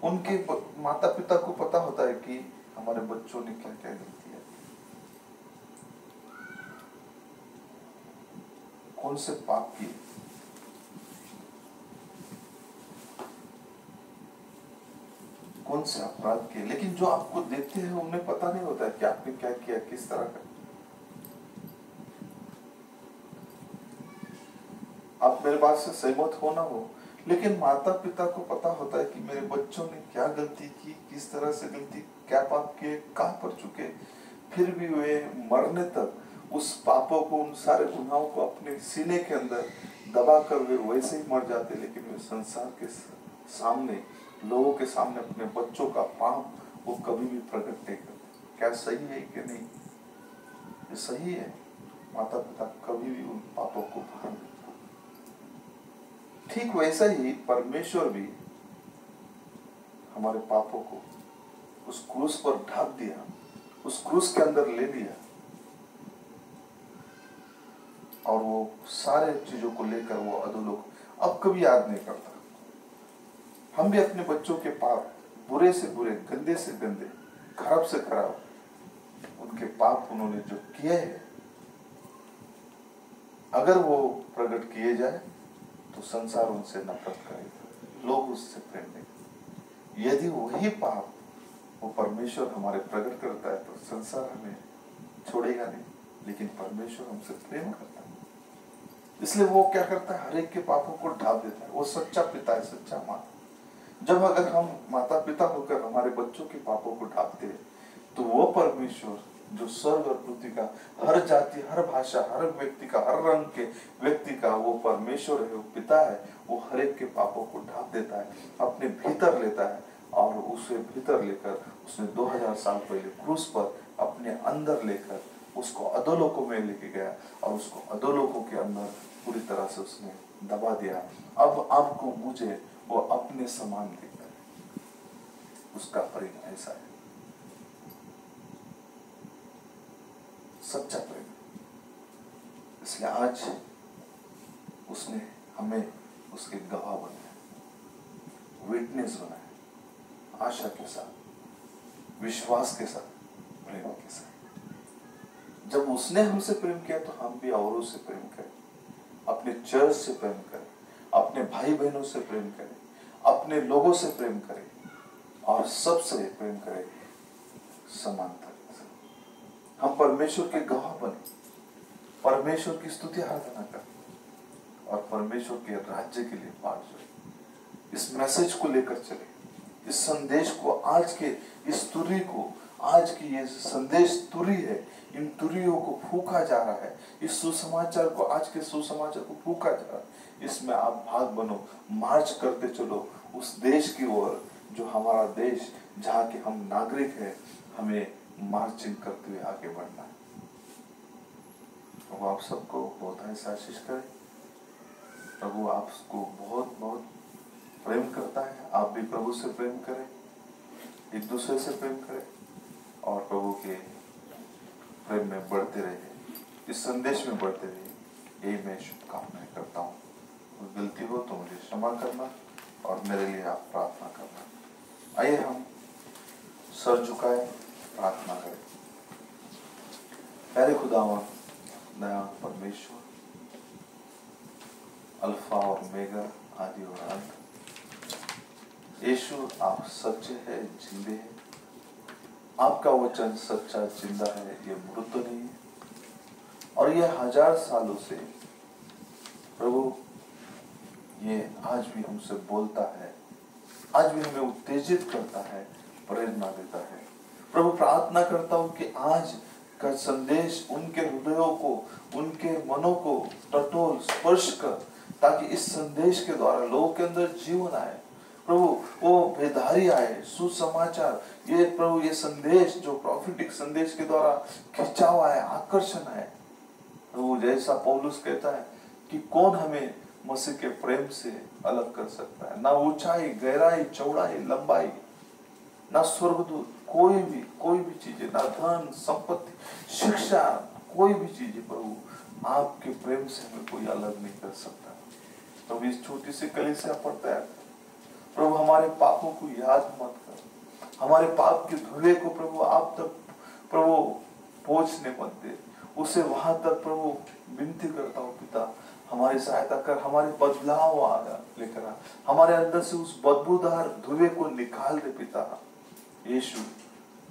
उनके माता पिता को पता होता है कि हमारे बच्चों ने क्या क्या गलतियां की, कौन से पाप किए, कौन से अपराध किए। लेकिन जो आपको देखते हैं उन्हें पता नहीं होता है कि आपने क्या किया, किस तरह का। आप मेरे बात से सहमत हो ना हो, लेकिन माता पिता को पता होता है कि मेरे बच्चों ने क्या गलती की, किस तरह से गलती, क्या पाप किए, कहां पर चुके, फिर भी वे मरने तक उस पापों को, उन सारे गुनाहों को अपने सीने के अंदर दबा कर वे वैसे ही मर जाते। लेकिन वे संसार के सामने, लोगों के सामने अपने बच्चों का पाप वो कभी भी प्रकट नहीं करते। क्या सही है कि नहीं? ये सही है। माता पिता कभी भी उन पापों को बाहर नहीं। ठीक वैसा ही परमेश्वर भी हमारे पापों को उस क्रूस पर ढांप दिया, उस क्रूस के अंदर ले लिया और वो सारे चीजों को लेकर वो अधोलोक अब कभी याद नहीं करता। हम भी अपने बच्चों के पाप, बुरे से बुरे, गंदे से गंदे, खराब से खराब, उनके पाप उन्होंने जो किए हैं, अगर वो प्रकट किए जाए तो संसार उनसे नफरत करेगा, लोग उससे प्रेम नहीं। यदि वही पाप वो परमेश्वर हमारे प्रकट करता है तो संसार हमें छोड़ेगा नहीं, लेकिन परमेश्वर हमसे प्रेम करता है। इसलिए वो क्या करता है, हर एक के पापों को ढांप देता है। वो सच्चा पिता है, सच्चा माँ। जब अगर हम माता पिता होकर हमारे बच्चों के पापों को ढांपते हैं, तो वो परमेश्वर जो स्वर्ग और पृथ्वी का, हर जाति, हर भाषा, हर व्यक्ति का, हर रंग के व्यक्ति का वो परमेश्वर है, वो पिता है, वो हर एक के पापों को ढांप देता है, अपने भीतर लेता है, और उसे भीतर लेकर उसने 2000 साल पहले क्रूस पर अपने अंदर लेकर उसको अधोलोकों में लेके गया, और उसको अधोलोकों के अंदर पूरी तरह से उसने दबा दिया। अब आपको मुझे वो अपने समान देखता है। उसका प्रेम ऐसा है, सच्चा प्रेम। इसलिए आज उसने हमें उसके गवाह बनाया, विटनेस बनाया, आशा के साथ, विश्वास के साथ, प्रेम के साथ। जब उसने हमसे प्रेम किया तो हम भी औरों से प्रेम करें, अपने चर्च से प्रेम करें, अपने भाई बहनों से प्रेम करें, अपने लोगों से प्रेम करें, और सबसे प्रेम करें समानता से। हम परमेश्वर के गवाह बने, परमेश्वर की स्तुति आराधना करें, और परमेश्वर के राज्य के लिए बात चले। इस मैसेज को लेकर चले, इस संदेश को, आज के इस तुरी को, आज की ये संदेश तुरी है, इन तुरियों को फूका जा रहा है, इस सुसमाचार को, आज के सुसमाचार को फूका जा रहा है। इसमें आप भाग बनो, मार्च करते चलो उस देश की ओर जो हमारा देश, जहाँ के हम नागरिक हैं। हमें मार्चिंग करते हुए आगे बढ़ना है। प्रभु आप सबको बहुत ऐसा आशीष करे। प्रभु आपको बहुत बहुत प्रेम करता है। आप भी प्रभु से प्रेम करें, एक दूसरे से प्रेम करें, और प्रभु के प्रेम में बढ़ते रहे, इस संदेश में बढ़ते रहे। यही मैं शुभकामनाएं करता हूँ। कोई गलती हो तो मुझे क्षमा करना, और मेरे लिए आप प्रार्थना करना। आइए हम सर झुकाए, प्रार्थना करें। प्यारे खुदावन, दया परमेश्वर, अल्फा और ओमेगा, आदि और अंत, यीशु आप सच्चे हैं, जिंदे हैं। आपका वचन सच्चा, जिंदा है, ये मृत नहीं है, और ये 1000 सालों से प्रभु ये आज भी हमसे बोलता है, आज भी हमें उत्तेजित करता है, प्रेरणा देता है। प्रभु प्रार्थना करता हूँ कि आज का संदेश उनके हृदयों को, उनके मनों को टटोल, स्पर्श कर, ताकि इस संदेश के द्वारा लोगों के अंदर जीवन आए। प्रभु वो बेदारी आए, सुसमाचार, ये प्रभु ये संदेश जो प्रॉफिटिक संदेश के द्वारा खिंचाव आए, आकर्षण आए। प्रभु जैसा पौलुस कहता है कि कौन हमें मसीह के प्रेम से अलग कर सकता है, ना ऊंचाई, गहराई, चौड़ाई, लंबाई, ना स्वर्गदूत, कोई भी चीजें, ना धन संपत्ति, शिक्षा, कोई भी चीजें प्रभु आपके प्रेम से हमें कोई अलग नहीं कर सकता। प्रभु इस छोटी सी कलीसिया पर तैयार कर। प्रभु हमारे पापों को याद मत कर, हमारे पाप के धुएं को प्रभु आप तक प्रभु पहुंचने मत दे। उसे वहां तक प्रभु विनती करता हूँ पिता, हमारी सहायता कर, हमारे बदलाव आ लेकर आ, हमारे अंदर से उस बदबूदार धुएं को निकाल दे पिता। यीशु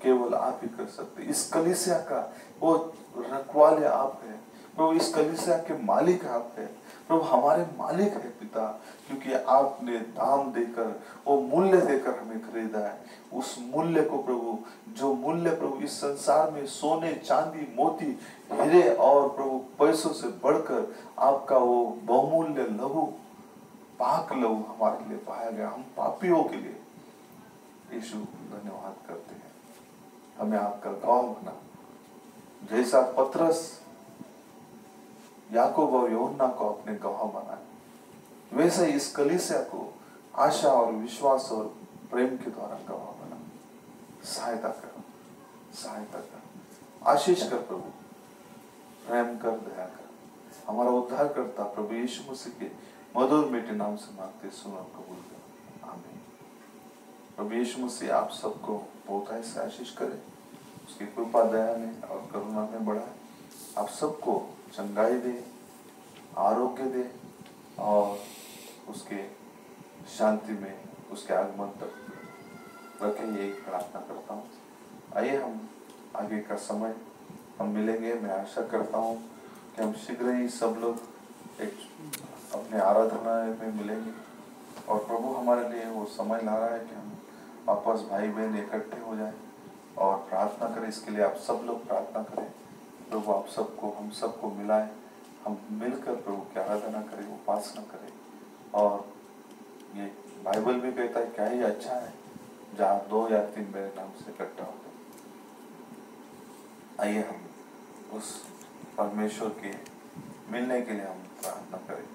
केवल आप ही कर सकते। इस कलीसिया का वो रखवाले आप है प्रभु, इस कलीसिया के मालिक आप है प्रभु, हमारे मालिक है पिता, क्योंकि आपने दाम देकर, वो मूल्य देकर हमें खरीदा है। उस मूल्य को प्रभु, जो मूल्य प्रभु इस संसार में सोने, चांदी, मोती, हीरे और प्रभु पैसों से बढ़कर आपका वो बहुमूल्य लहू, पाक लहू हमारे लिए पाया गया, हम पापियों के लिए। यीशु धन्यवाद करते हैं, हमें आपका गवाह बना। जैसा पतरस याकूब और यूहन्ना को अपने गवाह बनाए, वैसे इस कलीसिया को आशा और विश्वास और प्रेम के द्वारा गवाह बना। सहायता कर, सहायता कर, आशीष कर प्रभु, प्रेम कर, दया कर। हमारा उद्धार करता प्रभु यीशु मसीह के मधुर मीठे नाम से मांगते, सुन और कबूल कर, आमीन। प्रभु यीशु मसीह आप सबको बहुत ऐसे आशीष करे, उसकी कृपा दया में और करुणा में बढ़ाए, आप सबको चंगाई दे, आरोग्य दे, और उसके शांति में, उसके आगमन तक रखे, यही प्रार्थना करता हूँ। आइए हम आगे का समय हम मिलेंगे। मैं आशा करता हूँ कि हम शीघ्र ही सब लोग एक अपने आराधना में मिलेंगे। और प्रभु हमारे लिए वो समय ला रहा है कि हम वापस भाई बहन इकट्ठे हो जाएं और प्रार्थना करें। इसके लिए आप सब लोग प्रार्थना करें। प्रभु आप सबको, हम सबको मिलाएं, हम मिलकर प्रभु की आराधना करें, उपासना करें। और ये बाइबल भी कहता है क्या ही अच्छा है जहाँ 2 या 3 मेरे नाम से इकट्ठा होते। आइए हम उस परमेश्वर के मिलने के लिए हम प्रार्थना करें।